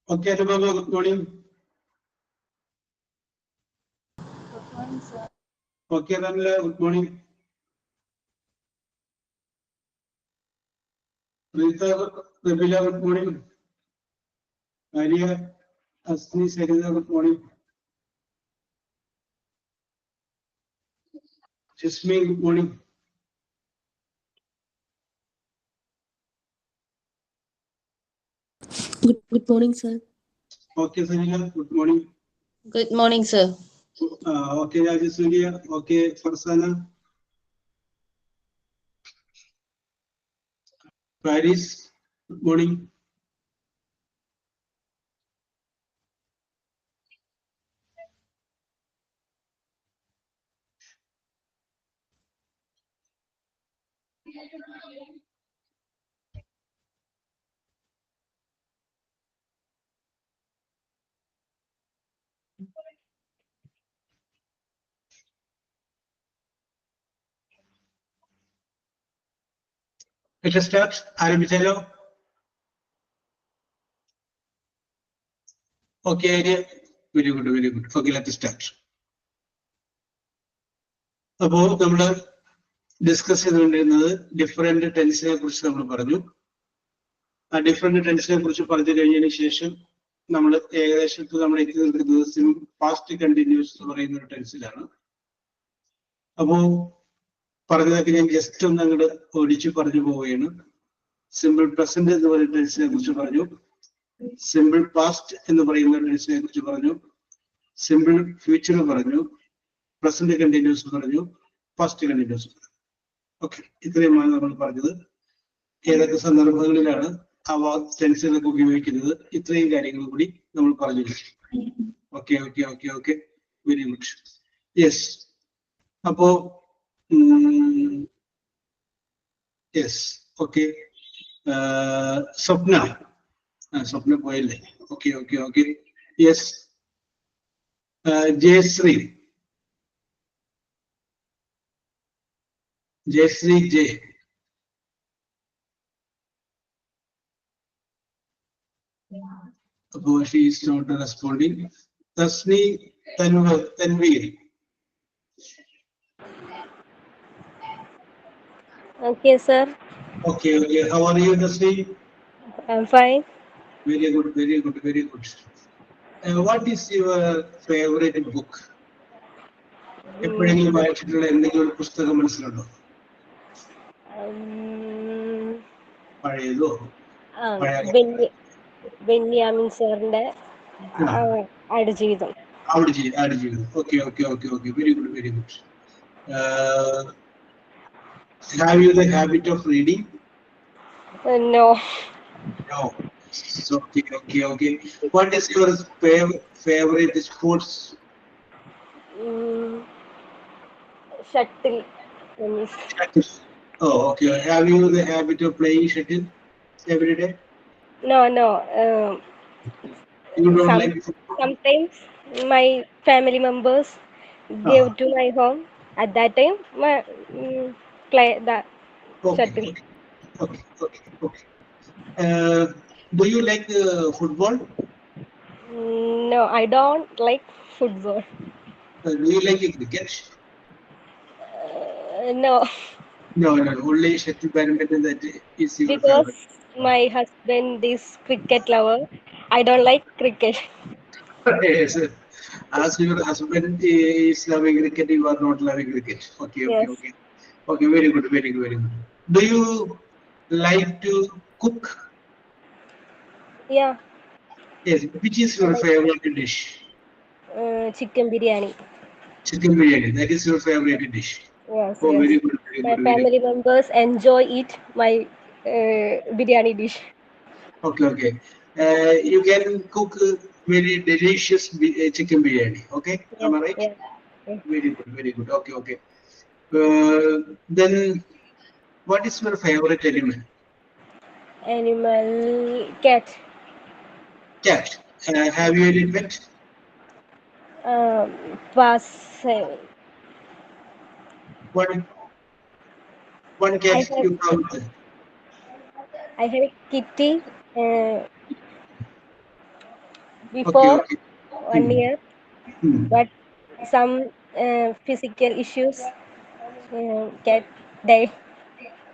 Okay, Anubhava, good morning. Good morning, sir. Okay, Ranila, good morning. Rita, Rabila, good morning. Maria, Asni, Sarita, good morning. Jasmine, good morning. Good morning, sir. Okay, Sanila, good morning. Good morning, sir. Okay, Rajasuriya, okay, Farsana. Paris, good morning. Let us start. Arambichello. Okay, very good, very good. Okay, let us start. അപ്പോൾ നമ്മൾ discuss ചെയ്തുകൊണ്ടിരുന്നത് different ടെൻസിനെ കുറിച്ച് നമ്മൾ പറഞ്ഞു. ആ different ടെൻസിനെ കുറിച്ച് പറഞ്ഞു കഴിഞ്ഞതിന് ശേഷം നമ്മൾ ഏകദേശം നമ്മൾ എത്തി നിൽക്കുന്നത് പാസ്റ്റ് കണ്ടിന്യൂസ് എന്ന് പറയുന്ന ഒരു ടെൻസിലാണ്. അപ്പോ പറഞ്ഞതൊക്കെ ഞാൻ ജസ്റ്റ് ഒന്ന് അങ്ങോട്ട് ഓടിച്ച് പറഞ്ഞു പോവുകയാണ്. സിമ്പിൾ പ്രസന്റ് എന്ന് പറയുന്ന ടെൻസിനെ കുറിച്ച് പറഞ്ഞു, സിമ്പിൾ പാസ്റ്റ് എന്ന് പറയുന്ന ടെൻസിനെ കുറിച്ച് പറഞ്ഞു, സിമ്പിൾ ഫ്യൂച്ചർ പറഞ്ഞു, പ്രസന്റ് കണ്ടിന്യൂസ് പറഞ്ഞു, പാസ്റ്റ് കണ്ടിന്യൂസ് പറഞ്ഞു. ഓക്കെ, ഇത്രയുമാണ് നമ്മൾ പറഞ്ഞത്. ഏതൊക്കെ സന്ദർഭങ്ങളിലാണ് അവ ടെൻസുകളൊക്കെ ഉപയോഗിക്കുന്നത്, ഇത്രയും കാര്യങ്ങൾ കൂടി നമ്മൾ പറഞ്ഞു. Okay okay okay okay, very good. Yes, അപ്പോ യെസ്, ഓക്കെ. സ്വപ്ന, സ്വപ്ന പോയല്ലേ? Okay okay okay. Yes, Jayashree, Jayashree J. അപ്പോ she is not responding. Tasni Tanveer. Okay, sir. Okay, okay. How are you, Tasni? I'm fine. Very good, very good, very good. What is your favorite book? എപ്പോഴെങ്കിലും വായിച്ചിട്ടുള്ള എന്തെങ്കിലും ഒരു പുസ്തകം മനസ്സിലുണ്ടോ? പഴയതോ? ബെന്യാമിൻ സാറിന്റെ Aadujeevitham. Aadujeevitham. Okay, okay, okay, okay. Very good, very good. Have you the habit of reading? No. No. Okay, okay, okay. What is your favorite sports? Shuttle. Oh, okay. Have you the habit of playing shuttle every day? No. You don't like football? Sometimes my family members give to my home. At that time, play that shuttle. Okay. Do you like football? No, I don't like football. Do you like cricket? No. No. Only shuttle badminton that is your Because favorite. my husband is cricket lover. I don't like cricket. Yes. As your husband is loving cricket, you are not loving cricket. Okay. Yes. Okay, very good, very good, very good. Do you like to cook? Yeah. Yes. Which is your favorite dish? Chicken biryani. Chicken biryani. That is your favorite dish. Yes. Oh, yes. very good, very My good. family members enjoy eat my biryani dish. Okay. You can cook very delicious chicken biryani. Okay, Yes, am I right? yes, yes. Very good. Okay. Then, what is your favorite animal? Animal, cat. Cat. Have you any pet? Pass. One cat you count. I have kitty. before okay. 1 year, Hmm. but some physical issues get die.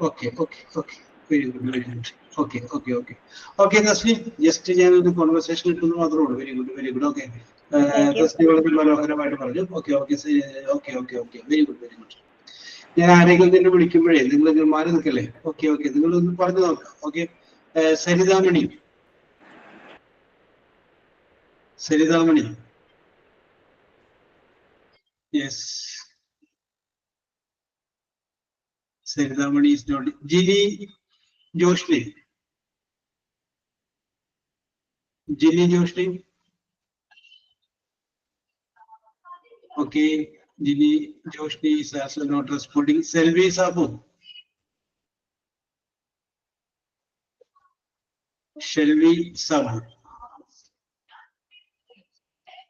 Okay. Very good, very good. Okay. Okay, Tasni, just ഞാനൊരു conversation ഇട്ടെന്ന് മാത്രമേ ഉള്ളൂ. Very good. Okay. Thank you. Tasni വളരെ മനോഹരമായിട്ട് പറഞ്ഞു. Okay. Very good. ഞാൻ ആരെങ്കിലും തന്നെ വിളിക്കുമ്പോഴേ നിങ്ങൾ മാറി നിൽക്കല്ലേ. Okay. നിങ്ങൾ ഒന്ന് പറഞ്ഞു നോക്കാം. Okay. സരിതാമണി. Yes. Saridamani is not. Ginny Joshli. Okay. Ginny Joshli is also not responding. Selvi Sabu.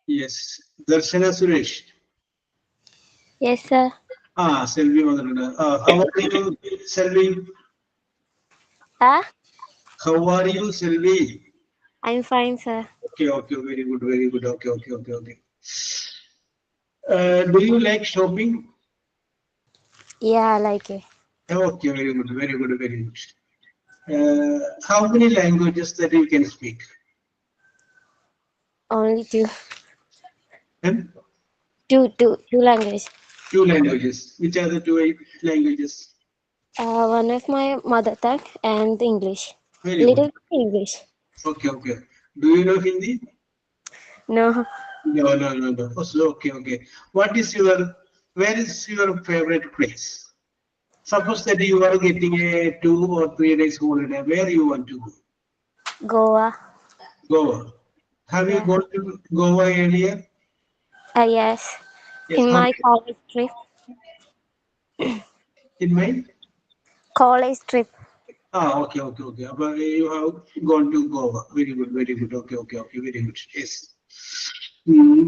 Yes. Darshana Suresh. Yes, sir. Selvi Madananda. How are you, Selvi? How are you, Selvi? I'm fine, sir. Okay. Very good. Okay. Do you like shopping? Yeah, I like it. Okay, very good. How many languages that you can speak? Only two. Hmm? Two languages. 2 languages. Which are the 2 languages? One is my mother tongue and English. Very Little good. English. Okay. Do you know Hindi? No. No. Oh, so, okay. Where is your favorite place? Suppose that you are getting a 2 or 3 days holiday. Where you want to go? Goa. Goa. Have you gone to Goa earlier? Yes. Yes. In my college trip. In my? College trip. Okay. But you have gone to Goa. Very good. Okay. Very good. Yes.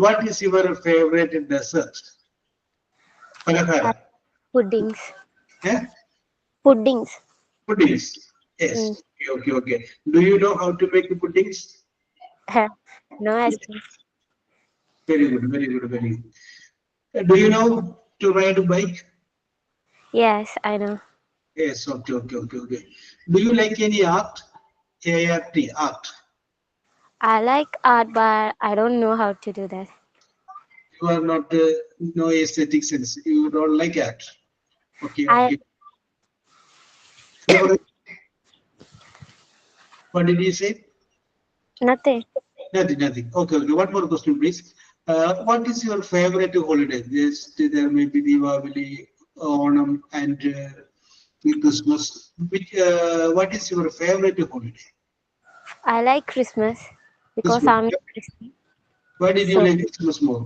What is your favorite dessert? Palakara. Puddings. Yeah? Puddings. Puddings. Yes. Okay. Do you know how to make puddings? No, actually. Very good. Do you know to ride a bike? Yes, I know. Yes. Okay. Do you like any art? Art. I like art, but I don't know how to do that. You are not no aesthetic sense. You don't like art. Okay. What did you say? Nothing. Nothing. Okay. One more question, please. What is your favorite holiday? There may be Diwali, Onam, and Christmas. What is your favorite holiday? I like Christmas because Christmas. I'm a Christian. Why did you like Christmas more?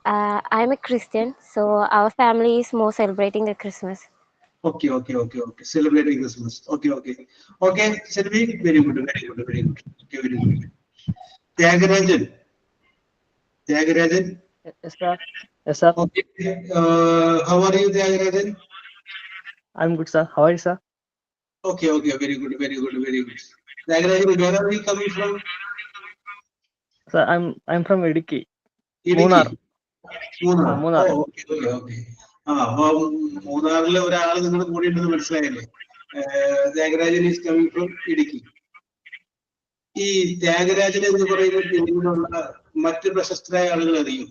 I'm a Christian, so our family is more celebrating the Christmas. Okay. Celebrating Christmas. Okay. Selvi, very good. Okay, very good. Tyagarajan. Yes, sir. Okay. How are you, Tyagarajan? I'm good, sir. How are you, sir? Okay. Very good. Tyagarajan, where are you coming from? Sir, I'm from Idukki. Idukki. Munnar. Munnar. Okay. അപ്പം മൂന്നാറിലെ ഒരാൾ നിങ്ങൾ കൂടിയിട്ടുണ്ടെന്ന് മനസ്സിലായല്ലേ. Thyagarajan is coming from Idukki. ഈ ത്യാഗരാജൻ എന്ന് പറയുന്ന പിന്നീടുള്ള മറ്റ് പ്രശസ്തരായ ആളുകൾ അറിയും?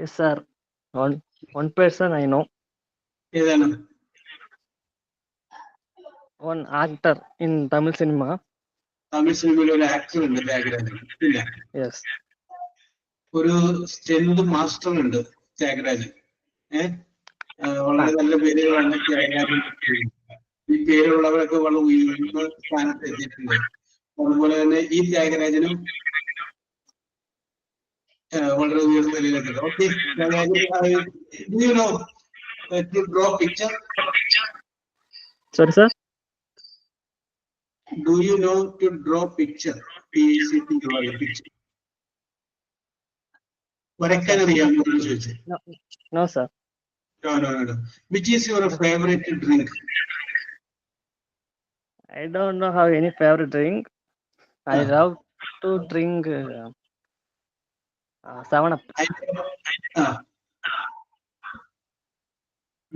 Yes, sir. One person I know. ഏതാണ്? One actor in Tamil cinema. Tamil സിനിമയിൽ ഒരു ആക്ടർ ഉണ്ട് ത്യാഗരാജൻ. ഇല്ല. Yes. ഒരു സ്റ്റെൻഡ് മാസ്റ്റർ ഉണ്ട് ത്യാഗരാജൻ. വളരെ നല്ല പേരുകളാണ് ത്യാഗരാജൻ. ഈ പേരുള്ളവരൊക്കെ വളരെ ഉയർന്ന സ്ഥാനത്ത് എത്തിയിട്ടുണ്ട്. അതുപോലെ തന്നെ ഈ ത്യാഗരാജനും വളരെ ഉയർന്ന നിലയിലെത്തുന്നത്. Okay, do you know to draw picture? Sorry, sir. Do you know to draw picture? Picture. വരയ്ക്കാൻ അറിയാമോ എന്ന് ചോദിച്ചു. No, sir. No. Which is your favorite drink? I don't know have any favorite drink. I love to drink 7 Up.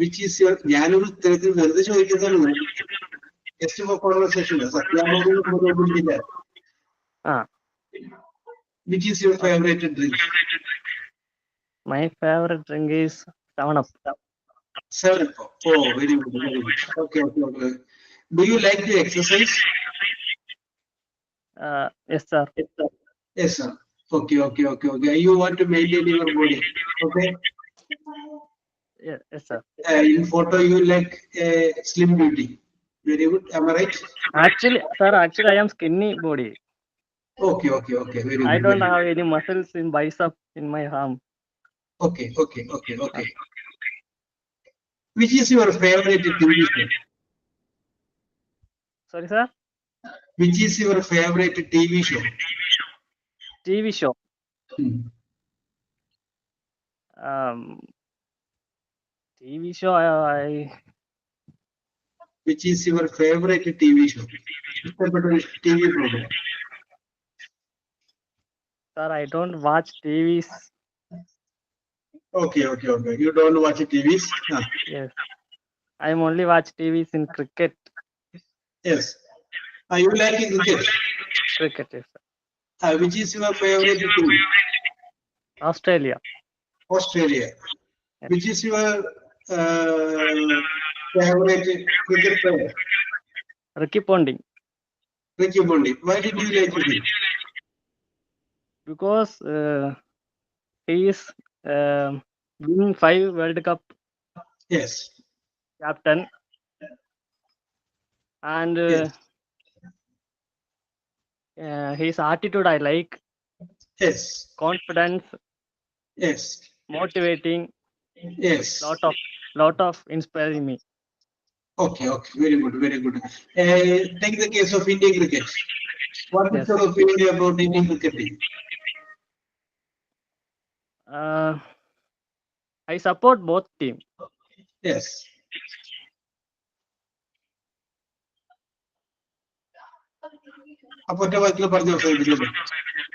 Which is your, ഞാനൊരു ഉത്തരത്തിൽ വെറുതെ ചോദിക്കുന്നതാണ്, just for conversation, സത്യാഗ്രഹിക്കില്ല. Which is your favourite drink? My favorite drink is 7 Up. 7 Up. Oh, very good, very good. Okay, okay, okay. Do you like to exercise? Yes, sir. Yes, sir. Okay, okay, okay, okay. You want to maintain your body, okay? Yes, sir. In photo, you like slim beauty. Very good. Am I right? Actually, sir, I am skinny body. Okay, okay, okay. Very good. I don't very have any muscles in bicep in my arm. good. Okay, okay, okay, okay. Which is your favorite TV show? Sorry, sir. Which is your favorite TV show? TV show. Hmm. TV show. Which is your favorite TV show? TV program. Sir, I don't watch TVs. Okay, okay, okay. You don't watch TVs? Yes. I only watch TVs in cricket. Yes. You like cricket? Cricket, yes, sir. Which is your favorite team? Australia. Australia. Which is your favorite cricket player? Ricky Ponting. Ricky Ponting. Why did you like him? Because he is winning 5 World Cup Yes. captain, and Yes. his attitude I like. Yes. Confidence, Yes. motivating, Yes. lot of inspiring me. Okay, okay. Very good, very good. Take the case of Indian cricket. What is Yes. your opinion about Indian cricket team? I support both teams. Yes.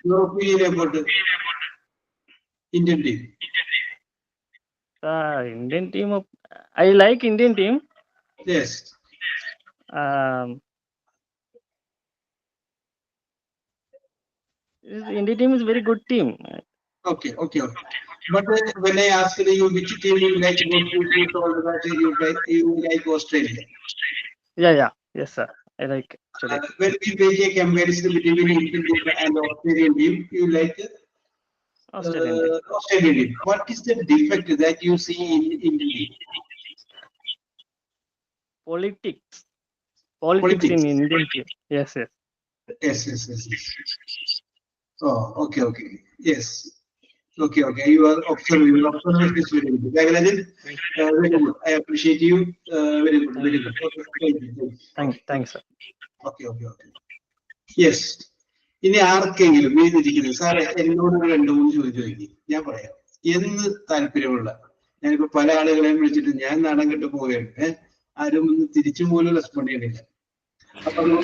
Your opinion about Indian team? Indian team. I like Indian team. Yes. Indian team is very good team. Okay, okay, okay. But when I asked you which team you like, you told that you like Australia. Yeah. Yes, sir. I like Australia. When we make a comparison between Indian team and Australian team, you like Australian team. Australian team. What is the defect that you see in Indian team? Politics Politics. in Indian team. Yes. Yes. Oh, okay. Yes. Okay. You are observing. Your observation is very good. Very good. I appreciate you. Very good. Okay, Thanks, sir. Okay. Yes. ഇനി ആർക്കെങ്കിലും വീതിരിക്കുന്നത് സാറേ എന്നോട് 2-3 ചോദിക്കും, ഞാൻ പറയാം. എന്ന് താല്പര്യമുള്ള, ഞാനിപ്പോ പല ആളുകളെയും വിളിച്ചിട്ട് ഞാൻ നാണം കെട്ട് പോവുകയാണ്, ആരും ഒന്ന് തിരിച്ചു പോലും റെസ്പോണ്ട് ചെയ്യണില്ല.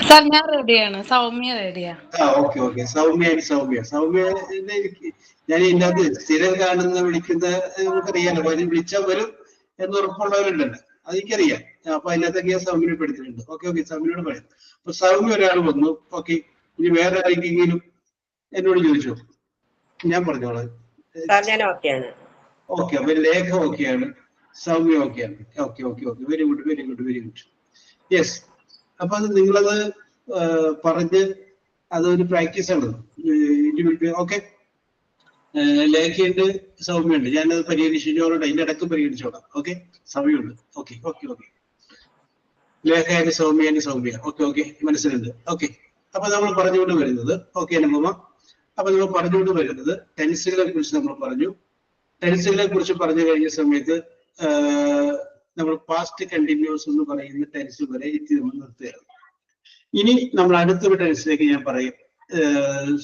സാർ ഞാൻ റെഡിയാണ്. സൗമ്യ റെഡിയാ. ഓക്കെ. സൗമ്യ ഞാൻ ഇതിനകത്ത് സ്ഥിരം കാണുന്ന വിളിക്കുന്ന നമുക്കറിയാലോ, വിളിച്ചാൽ വരും എന്ന് ഉറപ്പുള്ളവരുണ്ടല്ലോ, അതെനിക്കറിയാം. അപ്പൊ അതിനകത്തൊക്കെ ഞാൻ സൗമ്യനെ പെടുത്തിട്ടുണ്ട്. ഓക്കെ സൗമ്യനോട് പറയാം. അപ്പൊ സൗമ്യ ഒരാൾ വന്നു. ഓക്കെ, ഇനി വേറെ ആരെങ്കിലും എന്നോട് ചോദിച്ചോ, ഞാൻ പറഞ്ഞോളാം. ഓക്കെ, അപ്പൊ ലേഖ ഓക്കെയാണ്, സൗമ്യ ഓക്കെയാണ്. ഓക്കെ. Very good. യെസ്. അപ്പൊ അത് നിങ്ങളത് പറഞ്ഞ് അതൊരു പ്രാക്ടീസ് ആണ്. ഓക്കെ, ലേഖയുണ്ട്, സൗമ്യുണ്ട്. ഞാനത് പരിഹരിച്ചോളാം, അതിന്റെ ഇടക്ക് പരിഹരിച്ചോളാം. ഓക്കെ, സമയമുണ്ട്. ഓക്കെ. ലേഖയാണ് സൗമ്യ. ഓക്കെ, മനസ്സിലുണ്ട്. ഓക്കെ, അപ്പൊ നമ്മൾ പറഞ്ഞുകൊണ്ട് വരുന്നത്, ഓക്കെ അനുപമ, അപ്പൊ നമ്മൾ പറഞ്ഞുകൊണ്ട് വരുന്നത് ടെൻസുകളെ കുറിച്ച് നമ്മൾ പറഞ്ഞു. ടെൻസുകളെ കുറിച്ച് പറഞ്ഞു കഴിഞ്ഞ സമയത്ത് നമ്മൾ പാസ്റ്റ് കണ്ടിന്യൂസ് എന്ന് പറയുന്ന ടെൻസ് വരെ എത്തി നമ്മൾ നിർത്തുകയാണ്. ഇനി നമ്മൾ അടുത്തൊരു ടെൻസിലേക്ക് ഞാൻ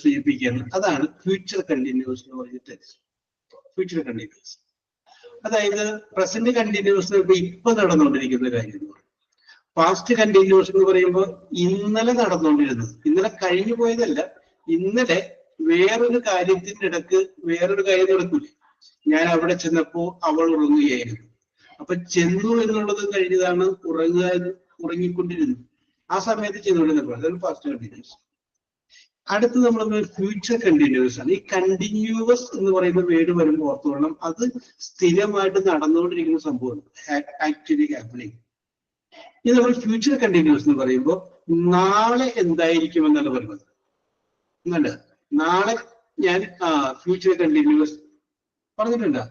സൂചിപ്പിക്കുകയാണ്. അതാണ് ഫ്യൂച്ചർ കണ്ടിന്യൂസ് എന്ന് പറയുന്ന ടെൻസ്. ഫ്യൂച്ചർ കണ്ടിന്യൂസ് അതായത് പ്രസന്റ് കണ്ടിന്യൂസ് ഇപ്പൊ നടന്നുകൊണ്ടിരിക്കുന്ന കാര്യമാണ്. പാസ്റ്റ് കണ്ടിന്യൂസ് എന്ന് പറയുമ്പോൾ ഇന്നലെ നടന്നുകൊണ്ടിരുന്നത്, ഇന്നലെ കഴിഞ്ഞു പോയതല്ല, ഇന്നലെ വേറൊരു കാര്യത്തിന്റെ ഇടക്ക് വേറൊരു കാര്യം നടക്കൂലേ. ഞാൻ അവിടെ ചെന്നപ്പോ അവൾ ഉറങ്ങുകയായിരുന്നു. അപ്പൊ ചെന്നു എന്നുള്ളത് കഴിഞ്ഞതാണ്, ഉറങ്ങിക്കൊണ്ടിരുന്നു. ആ സമയത്ത് ചെയ്തുകൊണ്ടിരുന്നത് അതാണ് പാസ്റ്റ് കണ്ടിന്യൂസ്. അടുത്ത് നമ്മൾ ഫ്യൂച്ചർ കണ്ടിന്യൂസ് ആണ്. ഈ കണ്ടിന്യൂവസ് എന്ന് പറയുന്ന വേർഡ് വരുമ്പോൾ ഓർത്തോണം, അത് സ്ഥിരമായിട്ട് നടന്നുകൊണ്ടിരിക്കുന്ന സംഭവമാണ്, ആക്ച്വലി ഹാപ്പനിങ്. ഇത് നമ്മൾ ഫ്യൂച്ചർ കണ്ടിന്യൂസ് എന്ന് പറയുമ്പോൾ നാളെ എന്തായിരിക്കും എന്നാണ് പറയുന്നത്. എന്നല്ല, നാളെ ഞാൻ ഫ്യൂച്ചർ കണ്ടിന്യൂസ് പറഞ്ഞിട്ടുണ്ടോ?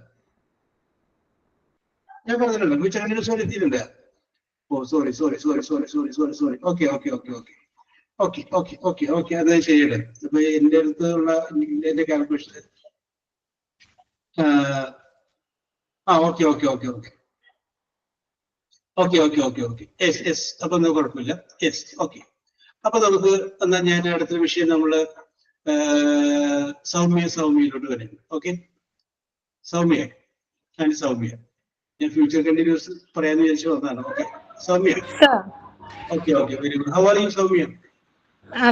ഞാൻ പറഞ്ഞിട്ടുണ്ടോ ഫ്യൂച്ചർ കണ്ടിന്യൂസ് വരെ എത്തിയിട്ടുണ്ട്? ഓ സോറി. ഓക്കെ അത് ശരിയല്ലേ. അപ്പൊ എന്റെ അടുത്തുള്ള എന്റെ കാൽക്കുലേഷൻ ഓക്കെ. യെസ്. അപ്പൊ ഒന്നും കുഴപ്പമില്ല. Yes, okay. അപ്പൊ നമുക്ക് എന്നാ ഞാൻ അടുത്ത വിഷയം നമ്മള് സൗമ്യയിലോട്ട് വരും. ഓക്കെ, സൗമ്യ ഞാൻ ഫ്യൂച്ചർ കണ്ടിന്യൂസ് പറയാന്ന് വിചാരിച്ചു വന്നതാണ്. Okay Soumya. Okay very good. How are U Soumya?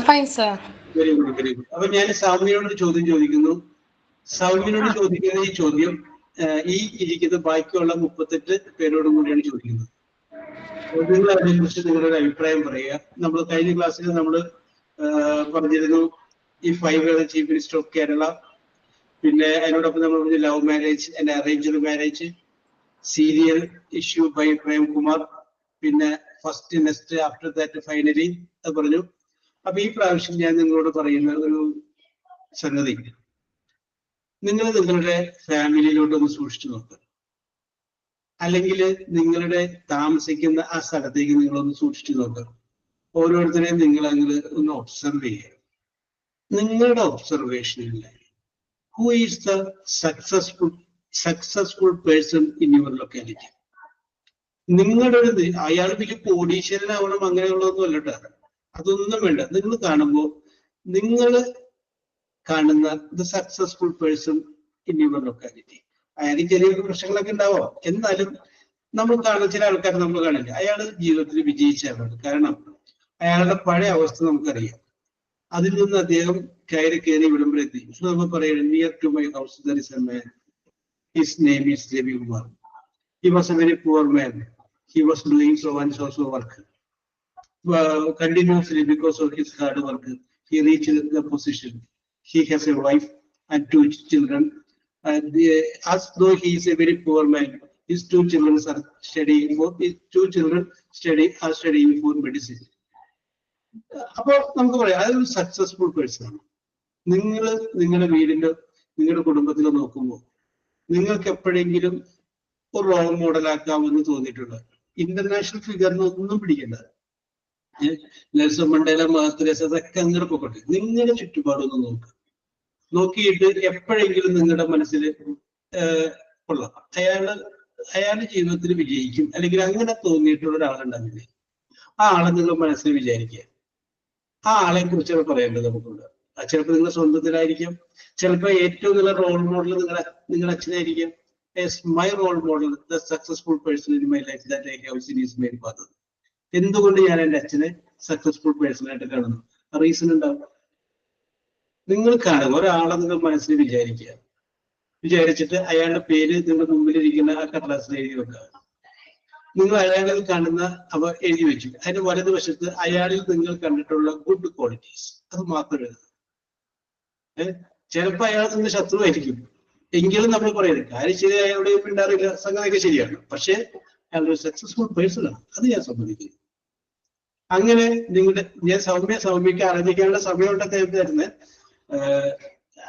Fine sir. Very good. അപ്പൊ ഞാൻ സൗമ്യയോട് ചോദ്യം ചോദിക്കുന്നു. സൗമ്യനോട് ചോദിക്കുന്ന ഈ ചോദ്യം ഈ ഇരിക്കുന്ന ബാക്കിയുള്ള 38 പേരോടും കൂടിയാണ് ചോദിക്കുന്നത്. നിങ്ങൾ അതിനെക്കുറിച്ച് നിങ്ങളുടെ അഭിപ്രായം പറയുക. നമ്മൾ കഴിഞ്ഞ ക്ലാസ്സിൽ നമ്മൾ പറഞ്ഞിരുന്നു ഈ 5 ചീഫ് മിനിസ്റ്റർ ഓഫ് കേരള, പിന്നെ അതിനോടൊപ്പം നമ്മൾ പറഞ്ഞു love marriage and arranged marriage, serial issue by Premkumar, പിന്നെ first next after that finally അത് പറഞ്ഞു. അപ്പൊ ഈ പ്രാവശ്യം ഞാൻ നിങ്ങളോട് പറയുന്ന ഒരു സംഗതി, നിങ്ങൾ നിങ്ങളുടെ ഫാമിലിയിലോട്ടൊന്ന് സൂക്ഷിച്ചു നോക്കുക, അല്ലെങ്കിൽ നിങ്ങളുടെ താമസിക്കുന്ന ആ സ്ഥലത്തേക്ക് നിങ്ങളൊന്ന് സൂക്ഷിച്ചു നോക്കുക. ഓരോരുത്തരെയും നിങ്ങൾ അങ്ങനെ ഒന്ന് ഒബ്സർവ് ചെയ്യുക. നിങ്ങളുടെ ഒബ്സർവേഷനിൽ who is the successful person in your locality? നിങ്ങളുടെ ഒരു അയാൾ വലിയ കോടീശ്വരനാവണം അങ്ങനെയുള്ളതൊന്നും അല്ലട്ടോ, അതൊന്നും വേണ്ട. നിങ്ങൾ കാണുമ്പോൾ നിങ്ങൾ കാണുന്ന the successful person in your locality, അയാൾക്ക് ചെറിയ പ്രശ്നങ്ങളൊക്കെ ഉണ്ടാവാം, എന്നാലും നമ്മൾ കാണുന്ന ചില ആൾക്കാർ നമ്മൾ കാണില്ല, അയാൾ ജീവിതത്തിൽ വിജയിച്ചവരാണ്. കാരണം അയാളുടെ പഴയ അവസ്ഥ നമുക്കറിയാം. അതിൽ നിന്ന് അദ്ദേഹം കയറി വിടുമ്പോഴെത്തി. നമ്മൾ പറയുന്നത് near to my house there is a man, his name is Ravikumar. He was a very poor man. He was doing so and so work continuously. Because of his hard work he reached the position. He has a wife and 2 children. As though he is a very poor man, his 2 children are studying for medicine. അപ്പൊ നമുക്ക് പറയാം അതൊരു successful person ആണ്. നിങ്ങൾ നിങ്ങളുടെ വീടിന്റെ നിങ്ങളുടെ കുടുംബത്തിൽ നോക്കുമ്പോൾ നിങ്ങൾക്ക് എപ്പോഴെങ്കിലും ഒരു റോൾ മോഡലാക്കാമെന്ന് തോന്നിയിട്ടുള്ള ഇന്റർനാഷണൽ ഫിഗറിന് ഒന്നും പിടിക്കണ്ട, നെൽസൺ മണ്ടേല, മദർ തെരേസ, അതൊക്കെ അങ്ങനെ പോകട്ടെ. നിങ്ങളുടെ ചുറ്റുപാടൊന്ന് നോക്കിയിട്ട് എപ്പോഴെങ്കിലും നിങ്ങളുടെ മനസ്സിൽ കൊള്ളാം, അയാളുടെ ജീവിതത്തിൽ വിജയിക്കും, അല്ലെങ്കിൽ അങ്ങനെ തോന്നിയിട്ടുള്ള ഒരാളുണ്ടാവില്ലേ, ആ ആളെ നിങ്ങൾ മനസ്സിൽ വിചാരിക്കുക. ആ ആളെ കുറിച്ചാണ് പറയേണ്ടത് നമുക്കുണ്ട്. ചിലപ്പോൾ നിങ്ങളുടെ സ്വന്തത്തിലായിരിക്കും, ചിലപ്പോൾ ഏറ്റവും നല്ല റോൾ മോഡൽ നിങ്ങളുടെ അച്ഛനായിരിക്കും. My role model, the successful person in my life that I have seen is my father. എന്തുകൊണ്ട് ഞാൻ എൻ്റെ അച്ഛനെ സക്സസ്ഫുൾ പേഴ്സൺ ആയിട്ട് കാണുന്നു? റീസൺ ഉണ്ടാവും. നിങ്ങൾ കാണുക, ഒരാളെ നിങ്ങൾ മനസ്സിൽ വിചാരിച്ചിട്ട് അയാളുടെ പേര് നിങ്ങളുടെ മുമ്പിലിരിക്കുന്ന ആ കടലാസിൽ എഴുതി വെക്കുക. നിങ്ങൾ അയാളിൽ കാണുന്ന അവ എഴുതി വെച്ചു. അതിന്റെ വലതുവശത്ത് അയാളിൽ നിങ്ങൾ കണ്ടിട്ടുള്ള ഗുഡ് ക്വാളിറ്റീസ് അത് മാത്രം എഴുതുക. ചിലപ്പോൾ അയാൾ നിന്ന് ശത്രുവായിരിക്കും, എങ്കിലും നമ്മൾ പറയുന്നത് കാര്യം ശരി, അയാളുടെ ഉണ്ടാറില്ല, സംഗതിയൊക്കെ ശരിയാണ്, പക്ഷെ അയാളൊരു സക്സസ്ഫുൾ പേഴ്സൺ ആണ്, അത് ഞാൻ സമ്മതിക്കുന്നു. അങ്ങനെ ഞാൻ സൗമ്യക്ക് ആലോചിക്കാനുള്ള സമയമുള്ള തരുന്നത്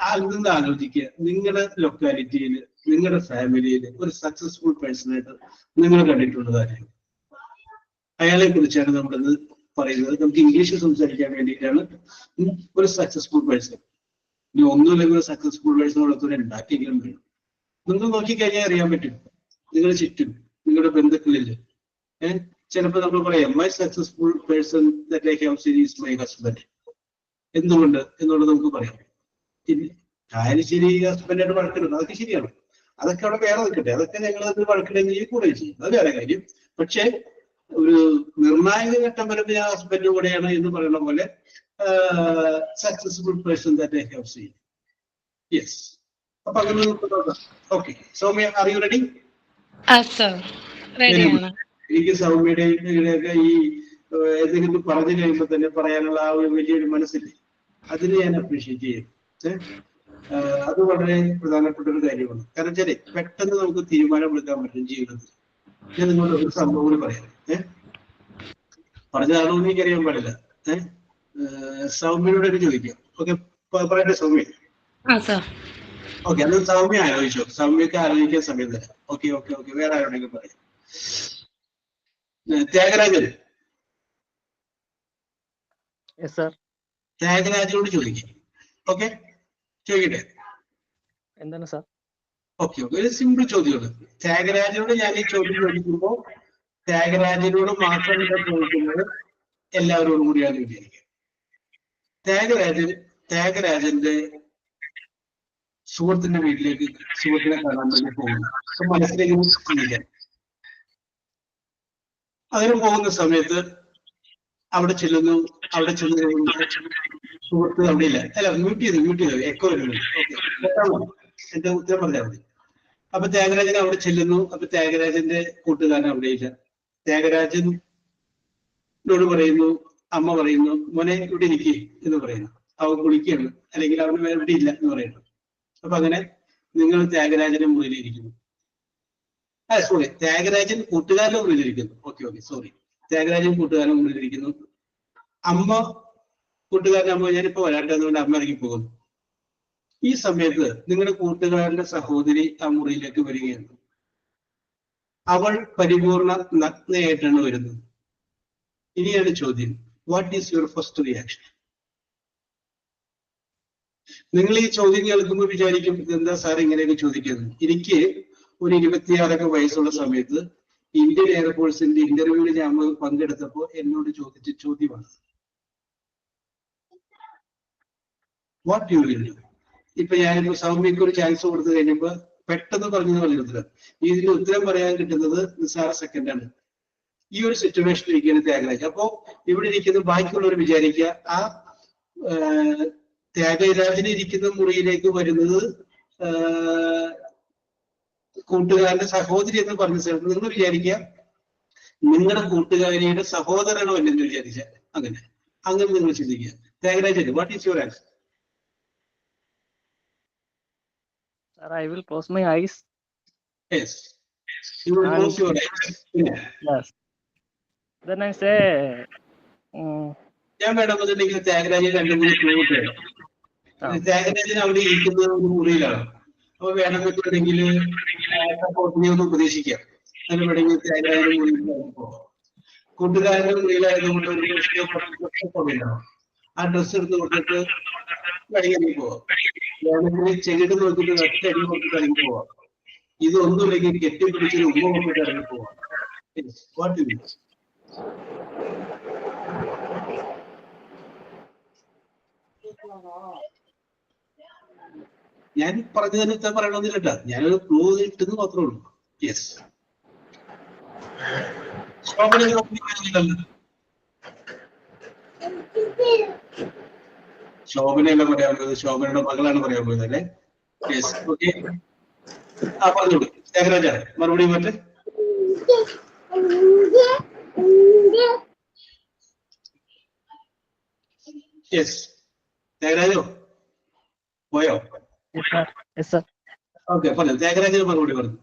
അതിൽ നിന്ന് ആലോചിക്കുക. നിങ്ങളുടെ ലൊക്കാലിറ്റിയിൽ നിങ്ങളുടെ ഫാമിലിയിൽ ഒരു സക്സസ്ഫുൾ പേഴ്സൺ ആയിട്ട് നിങ്ങൾ കണ്ടിട്ടുള്ളതായിരിക്കും. അയാളെ കുറിച്ചാണ് നമ്മളിന്ന് പറയുന്നത്. നമുക്ക് ഇംഗ്ലീഷിൽ സംസാരിക്കാൻ വേണ്ടിയിട്ടാണ് ഒരു സക്സസ്ഫുൾ പേഴ്സൺ. ഇനി ഒന്നുമില്ലെങ്കിൽ ഒരു സക്സസ്ഫുൾ പേഴ്സൺ ഉള്ളതുപോലെ ഉണ്ടാക്കിയെങ്കിലും വേണം. നിങ്ങൾ നോക്കിക്കഴിഞ്ഞാൽ അറിയാൻ പറ്റും. നിങ്ങളുടെ ചുറ്റും നിങ്ങളുടെ ബന്ധുക്കളിൽ ചിലപ്പോൾ നമ്മൾ പറയാം my successful person that I have seen is my husband. എന്തുകൊണ്ട് എന്നുള്ളത് നമുക്ക് പറയാം. കാര്യം ശരി, ഹസ്ബൻഡായിട്ട് വഴക്കിടുന്നു, അതൊക്കെ ശരിയാണ്, അതൊക്കെ അവിടെ വേറെ നിൽക്കട്ടെ, അതൊക്കെ ഞങ്ങൾ വഴക്കിടുകയും കൂടെ ചെയ്യും, അത് വേറെ കാര്യം. പക്ഷേ ഒരു നിർണായക ഘട്ടം വരുമ്പോൾ ഞാൻ ഹസ്ബൻഡ് കൂടെയാണ് എന്ന് പറയുന്ന പോലെ successful person that I have scene. Yes. അപ്പൊ അങ്ങനെ okay. Soumya, are you ready? Sir റെഡിയാണ്. എനിക്ക് സൗമ്യയുടെയൊക്കെ ഈ എന്തെങ്കിലും പറഞ്ഞു കഴിയുമ്പോൾ തന്നെ പറയാനുള്ള ആ ഒരു വലിയൊരു മനസ്സില്ലേ, അതിന് ഞാൻ അപ്രീഷിയേറ്റ് ചെയ്യും. അത് വളരെ പ്രധാനപ്പെട്ട ഒരു കാര്യമാണ്. കാരണം വെച്ചാൽ പെട്ടെന്ന് നമുക്ക് തീരുമാനമെടുക്കാൻ പറ്റും ജീവിതത്തിൽ. ഞാൻ നിങ്ങളുടെ ഒരു സംഭവം കൂടി പറയാം. പറഞ്ഞതാണോ എന്ന് എനിക്കറിയാൻ പാടില്ല. സൗമ്യയോട് ഒരു ചോദിക്കാം. ഓക്കെ, പറയട്ടെ സൗമ്യ? ഓക്കെ, അത് സൗമ്യ ആലോചിച്ചോ. സൗമ്യക്ക് ആലോചിക്കാൻ സമയം തരാം. Okay okay okay. വേറെ ആരോടെങ്കിലും പറയാം. ത്യാഗരാജൻ, ത്യാഗരാജനോട് ചോദിക്കാം. ഓക്കെ, ചോദിക്കട്ടെ? എന്താണ് സാർ? ഓക്കെ ഓക്കെ, ഒരു സിമ്പിൾ ചോദ്യമാണ്. ത്യാഗരാജനോട് ഞാൻ ഈ ചോദ്യം ചോദിക്കുമ്പോൾ ത്യാഗരാജനോട് മാത്രമല്ല ചോദിക്കുന്നത്, എല്ലാവരോടും കൂടിയാണ് വിചാരിക്കുക. ത്യാഗരാജന്റെ സുഹൃത്തിന്റെ വീട്ടിലേക്ക് സുഹൃത്തിനെ കാണാൻ വേണ്ടി പോകുന്നു. അപ്പൊ മനസ്സിലേക്ക് ചിന്തിക്കാൻ, അങ്ങനെ പോകുന്ന സമയത്ത് അവിടെ ചെല്ലുന്നു. അവിടെ ചെന്ന് സുഹൃത്ത് അവിടെ ഇല്ല. അല്ല, മ്യൂട്ട് ചെയ്തു എക്കോ വരുന്നു. ഓക്കെ, എന്റെ ഉത്തരം പറഞ്ഞാൽ മതി. അപ്പൊ ത്യാഗരാജൻ അവിടെ ചെല്ലുന്നു. അപ്പൊ ത്യാഗരാജന്റെ കൂട്ടുകാരൻ അവിടെ ഇല്ല. ത്യാഗരാജനോട് പറയുന്നു, അമ്മ പറയുന്നു, മോനെ ഇവിടെ ഇരിക്കേ എന്ന് പറയുന്നു. അവൻ കുളിക്കുകയാണ്, അല്ലെങ്കിൽ അവന് ഇവിടെ ഇല്ല എന്ന് പറയുന്നു. അപ്പൊ അങ്ങനെ നിങ്ങൾ ത്യാഗരാജന്റെ മുറിയിലിരിക്കുന്നു. സോറി, ത്യാഗരാജൻ കൂട്ടുകാരന്റെ മുറിയിലിരിക്കുന്നു. Okay okay, sorry. ത്യാഗരാജൻ കൂട്ടുകാരന്റെ മുറിയിലിരിക്കുന്നു. അമ്മ കൂട്ടുകാരൻ്റെ അമ്മ, ഞാനിപ്പോ വരാട്ടെ എന്നുകൊണ്ട് അമ്മ ഇറങ്ങി പോകുന്നു. ഈ സമയത്ത് നിങ്ങളുടെ കൂട്ടുകാരന്റെ സഹോദരി ആ മുറിയിലേക്ക് വരികയാണ്. അവൾ പരിപൂർണ നഗ്നയായിട്ടാണ് വരുന്നത്. ഇനിയാണ് ചോദ്യം, what is your first reaction? നിങ്ങൾ ഈ ചോദ്യം കേൾക്കുമ്പോൾ വിചാരിക്കും, എന്താ സാർ ഇങ്ങനെയൊക്കെ ചോദിക്കുന്നത്? എനിക്ക് ഒരു 26 വയസ്സുള്ള സമയത്ത് ഇന്ത്യൻ എയർഫോഴ്സിന്റെ ഇന്റർവ്യൂവിൽ ഞാൻ പങ്കെടുത്തപ്പോൾ എന്നോട് ചോദിച്ച ചോദ്യമാണ്, വാട്ട് യു വിൽ ഡു? ഇപ്പൊ ഞാനിപ്പോ സൗമ്യക്ക് ഒരു ചാൻസ് കൊടുത്തു കഴിഞ്ഞപ്പോ പെട്ടെന്ന് പറഞ്ഞു ഉത്തരം. ഇതിന് ഉത്തരം പറയാൻ കിട്ടുന്നത് നിസ്സാര സെക്കൻഡാണ്. ഈ ഒരു സിറ്റുവേഷൻ ഇരിക്കുന്ന ത്യാഗരാജ്. അപ്പോ ഇവിടെ ഇരിക്കുന്ന ബാക്കിയുള്ളവർ വിചാരിക്കുക, ആ ത്യാഗരാജന് ഇരിക്കുന്ന മുറിയിലേക്ക് വരുന്നത് കൂട്ടുകാരന്റെ സഹോദരി എന്ന് പറഞ്ഞ സ്ഥലത്ത് നിങ്ങൾ വിചാരിക്കുക നിങ്ങളുടെ കൂട്ടുകാരിയുടെ സഹോദരനോ അല്ലെന്ന് വിചാരിച്ച അങ്ങനെ നിങ്ങൾ ചിന്തിക്കുക. Thyagarajan, what is your answer? Sir, I will close my eyes. Yes. You will close your eyes. Yes. Then I say, ഞാൻ വേണമെന്നുണ്ടെങ്കിൽ ത്യാഗരാജൻ 2-3 കിലോമീറ്റർ. ത്യാഗരാജൻ അവിടെ ഇരിക്കുന്നത് ഒരു മുറിയിലാണ്. അപ്പൊ വേണമെന്നുണ്ടെങ്കിൽ ഒന്ന് ഉപദേശിക്കാം. അങ്ങനെ വേണമെങ്കിൽ ത്യാഗരാജന്റെ മുറിയിലേക്ക് പോകാം. കൂട്ടുകാരന്റെ മുറിയിലായതുകൊണ്ട് ഒരു ഉണ്ടാവും. ആ ഡ്രസ്സ് എടുത്ത് കൊടുത്തിട്ട് വഴികി പോവാം. വേണമെങ്കിൽ ചെകിട് നോക്കിയിട്ട് ഒറ്റയടി നോക്കിയിട്ട് ഇറങ്ങി പോവാം. ഇതൊന്നുമില്ലെങ്കിൽ കെട്ടിപ്പിടിച്ചൊരു ഉമ്മ നോക്കിയിട്ട് ഇറങ്ങി പോവാം. What you mean? ഞാൻ പറഞ്ഞു തന്നെ ഉത്തരം പറയണമെന്നില്ല, ഞാനൊരു ക്ലൂ ഇട്ടെന്ന് മാത്രമേ ഉള്ളൂ. യെസ്. ശോഭനയല്ല പറയാൻ പോയത്, ശോഭനയുടെ മകളാണ് പറയാൻ പോയത് അല്ലേ? യെസ്. ഓക്കെ, ആ പറഞ്ഞോളൂ ത്യാഗരാജ, മറുപടി മറ്റേ. യെസ്, ത്യാഗരാജോ പോയോ? ഓക്കെ, പറഞ്ഞു. ത്യാഗരാജന് മറുപടി പറഞ്ഞു.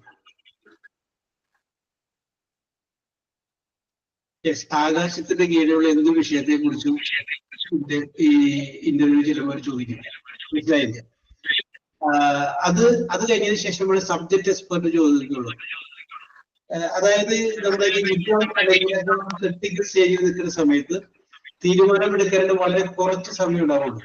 യെസ്, ആകാശത്തിന്റെ കീഴിലുള്ള എന്ത് വിഷയത്തെ കുറിച്ചും ഈ ഇന്റർവ്യൂ ചെല്ലുമ്പോൾ ചോദിക്കും. മനസ്സിലായില്ല? അത് കഴിഞ്ഞതിന് ശേഷം സബ്ജക്ട് എക്സ്പെർട്ട് ചോദിക്കുള്ളൂ. അതായത് നമ്മുടെ ക്രിട്ടിക്കൽ സ്റ്റേജിൽ നിൽക്കുന്ന സമയത്ത് തീരുമാനമെടുക്കേണ്ട വളരെ കുറച്ച് സമയം ഉണ്ടാവുള്ളൂ.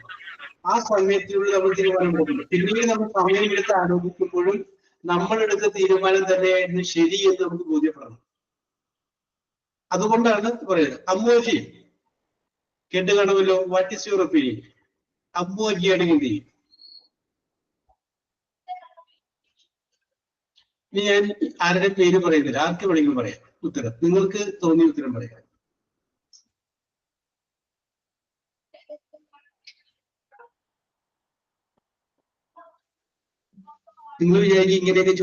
ആ സമയത്തിനുള്ളിൽ നമ്മൾ തീരുമാനം എടുക്കുന്നു. പിന്നീട് നമ്മൾ സമയമെടുത്ത് ആലോചിക്കുമ്പോഴും നമ്മളെടുത്ത തീരുമാനം തന്നെയായിരുന്നു ശരി എന്ന് നമുക്ക് ബോധ്യപ്പെടണം. അതുകൊണ്ടാണ് പറയുന്നത്. അമ്മോജി കേട്ട് കാണുമല്ലോ, വാട്ട് ഈസ് യുവർ ഒപ്പീനിയൻ? അമ്മോജിയാണെങ്കിൽ എന്ത് ചെയ്യും? ഇനി ഞാൻ ആരുടെ പേര് പറയുന്നില്ല, ആർക്ക് വേണമെങ്കിലും പറയാം. ഉത്തരം. നിങ്ങൾക്ക് തോന്നിയ ഉത്തരം പറയാം. നിങ്ങൾ വിചാരിക്കും ഇങ്ങനെയൊക്കെ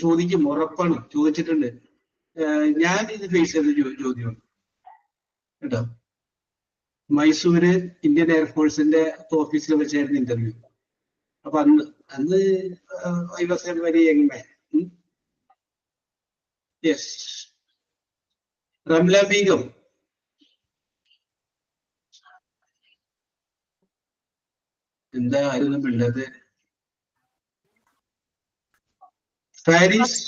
ചോദിക്കും, ഉറപ്പാണ്, ചോദിച്ചിട്ടുണ്ട്. ഞാൻ ഇത് ഫേസ് ചെയ്ത ചോദ്യമാണ് കേട്ടോ. മൈസൂര് ഇന്ത്യൻ എയർഫോഴ്സിന്റെ ഓഫീസിൽ വെച്ചായിരുന്നു ഇന്റർവ്യൂ. അപ്പൊ അന്ന് I was a very young man. Yes, Ramla Begum. എന്താ ആരും മിണ്ടാതെ? പാരീസ്.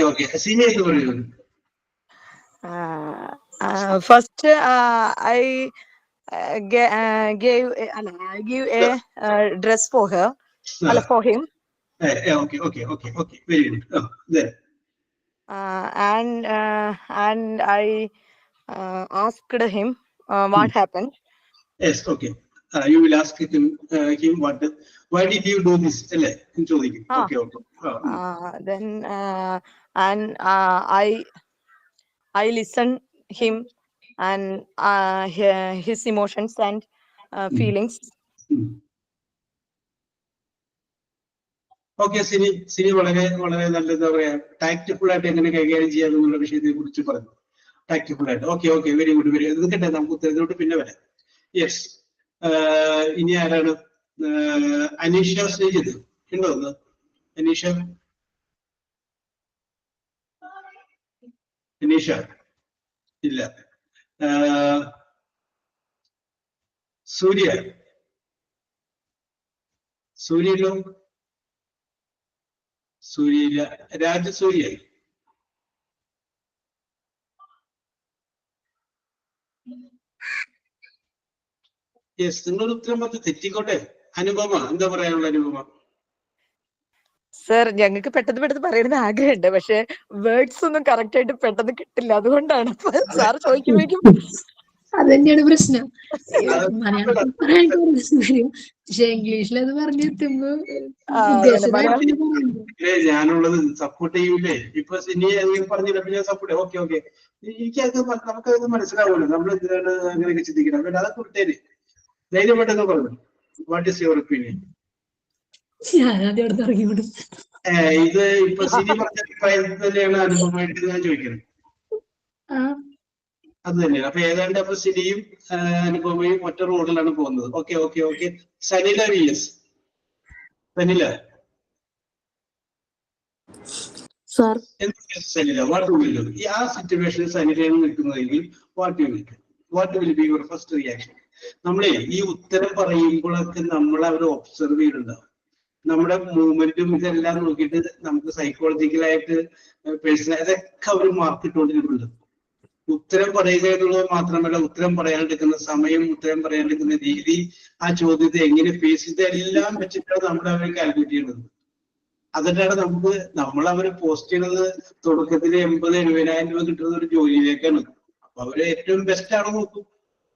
ഓക്കെ സീനിയർ എന്ന് പറയൂ. First, I give a dress for her, for him. Okay. Very good. There. And I asked him what happened. Yes, okay. You will ask him why did you do this? Okay. Then and I listen him and his emotions and feelings. Okay, Sini വളരെ വളരെ നല്ല, എന്താ പറയാ, ടാക്ടിഫുൾ ആയിട്ട് എങ്ങനെ കൈകാര്യം ചെയ്യാമെന്നുള്ള വിഷയത്തെ കുറിച്ച് പറഞ്ഞു. ടാക്ടിഫുൾ ആയിട്ട്. Okay, very good. നിൽക്കട്ടെ, നമുക്ക് ഉത്തരത്തിലോട്ട് പിന്നെ വരാം. യെസ്, ഇനി ആരാണ്? അനീഷ ശ്രീജിത്ത് ഉണ്ടോ? ഒന്ന് അനീഷ ഇല്ല. സൂര്യയിലോ? സൂര്യയില്ല. രാജസൂര്യ? യെസ്, നിങ്ങളുടെ ഉത്തരം പത്ത് തെറ്റിക്കോട്ടെ. അനുപമ, എന്താ പറയാനുള്ള അനുപമ? സർ, ഞങ്ങൾക്ക് പെട്ടെന്ന് പറയണമെന്ന് ആഗ്രഹമുണ്ട്, പക്ഷെ വേർഡ്സ് ഒന്നും കറക്റ്റ് ആയിട്ട് പെട്ടെന്ന് കിട്ടില്ല. അതുകൊണ്ടാണ് സാർ ചോദിക്കുമ്പോഴേക്കും. അതന്നെയാണ് പ്രശ്നം. മലയാളത്തിൽ പറയാൻ പക്ഷെ ഇംഗ്ലീഷിൽ അത് പറഞ്ഞെത്തുമ്പോ ഞാനുള്ളത് സപ്പോർട്ട് ചെയ്യൂലേ. ഇപ്പൊ സിനി പറഞ്ഞില്ല, ഞാൻ സപ്പോർട്ട്. ഓക്കെ, എനിക്കത് നമുക്കത് മനസ്സിലാവുമല്ലോ, നമ്മൾ എന്തിനാണ് അങ്ങനെയൊക്കെ ചിന്തിക്കണം. അപ്പൊ അതൊക്കെ വിട്ടേര്, ധൈര്യമായിട്ടൊക്കെ പറഞ്ഞു. What is your opinion? ഞാനാദ്യം അവിടെ ഇറങ്ങിവിടും. ഇത് ഇപ്പൊ സിനി പറഞ്ഞ തന്നെയാണ് അനുഭവമായിട്ട് ഞാൻ ചോദിക്കുന്നത്. അത് തന്നെയാണ്. അപ്പൊ ഏതാണ്ട് അപ്പൊ സിനിയും അനുപമയും ഒറ്റ റോഡിലാണ് പോകുന്നത്. Okay. Sanila VS. Sanila, Sanila, what will you? ആ സിറ്റുവേഷനിൽ സനിലയാണ് നിൽക്കുന്നതെങ്കിൽ what will be your first reaction? നമ്മളെ ഈ ഉത്തരം പറയുമ്പോഴൊക്കെ നമ്മൾ അവരെ ഒബ്സർവ് ചെയ്തിട്ടുണ്ടാവും. നമ്മുടെ മൂവ്മെന്റും ഇതെല്ലാം നോക്കിയിട്ട് നമുക്ക് സൈക്കോളജിക്കലായിട്ട് പേഴ്സണൽ ഇതൊക്കെ അവർ മാർക്ക് ഇട്ടുകൊണ്ടിരിക്കുന്നുണ്ട്. ഉത്തരം പറയുക എന്നുള്ളത് മാത്രമല്ല, ഉത്തരം പറയാനെടുക്കുന്ന സമയം, ഉത്തരം പറയാനെടുക്കുന്ന രീതി, ആ ചോദ്യത്തെ എങ്ങനെ ഫേസ് ചെയ്ത് എല്ലാം വെച്ചിട്ടാണ് നമ്മൾ അവരെ കാൽക്കുലേറ്റ് ചെയ്യുന്നത്. അതിട്ടാണ് നമ്മളവരെ പോസ്റ്റ് ചെയ്യുന്നത് തുടക്കത്തിൽ 80,000-70,000 രൂപ കിട്ടുന്ന ഒരു ജോലിയിലേക്കാണ്. അപ്പൊ അവര് ഏറ്റവും ബെസ്റ്റ് ആണോ നോക്കും.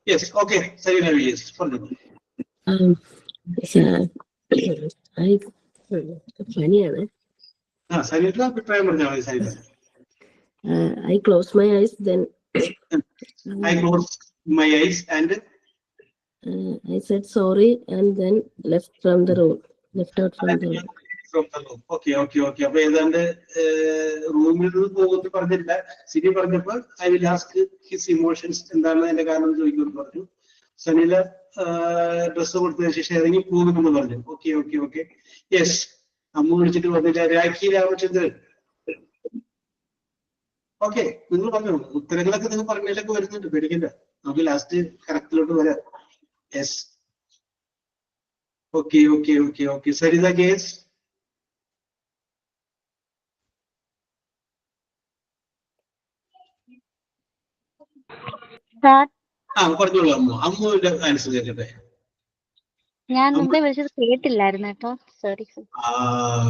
Yes, okay. സരിന VS പറഞ്ഞു. പനിയാണ്. സരിന അഭിപ്രായം പറഞ്ഞാൽ മതി. Sarina, I closed my eyes, then I closed my eyes and I said sorry and then left out from the room. Okay. അപ്പൊ ഏതാണ്ട് റൂമിൽ പോകുന്നു പറഞ്ഞില്ല. സിനി പറഞ്ഞപ്പോൾ I will ask his emotions, എന്താണ് അതിന്റെ കാരണം ചോദിക്കുമെന്ന് പറഞ്ഞു. സനില ഡ്രസ് കൊടുത്തതിന് ശേഷം ഇറങ്ങി പോകുമെന്ന് പറഞ്ഞു. ഓക്കെ. യെസ്, അമ്മ വിളിച്ചിട്ട് വന്നില്ല. രാഖി രാമചന്ദ്രൻ. ഓക്കെ, നിങ്ങൾ പറഞ്ഞു. ഉത്തരങ്ങളൊക്കെ നിങ്ങൾ പറഞ്ഞതിലൊക്കെ വരുന്നുണ്ട്, പേടിക്കണ്ട. നമുക്ക് ലാസ്റ്റ് കറക്റ്റിലോട്ട് വരാം. Yes, okay. സരിത കേസ്. പറഞ്ഞോളൂ അമ്മുവിന്റെ ആൻസർ കേൾക്കട്ടെ. ഞാൻ മുമ്പേ വിളിച്ചത് കേട്ടില്ലായിരുന്നു കേട്ടോ, സോറി.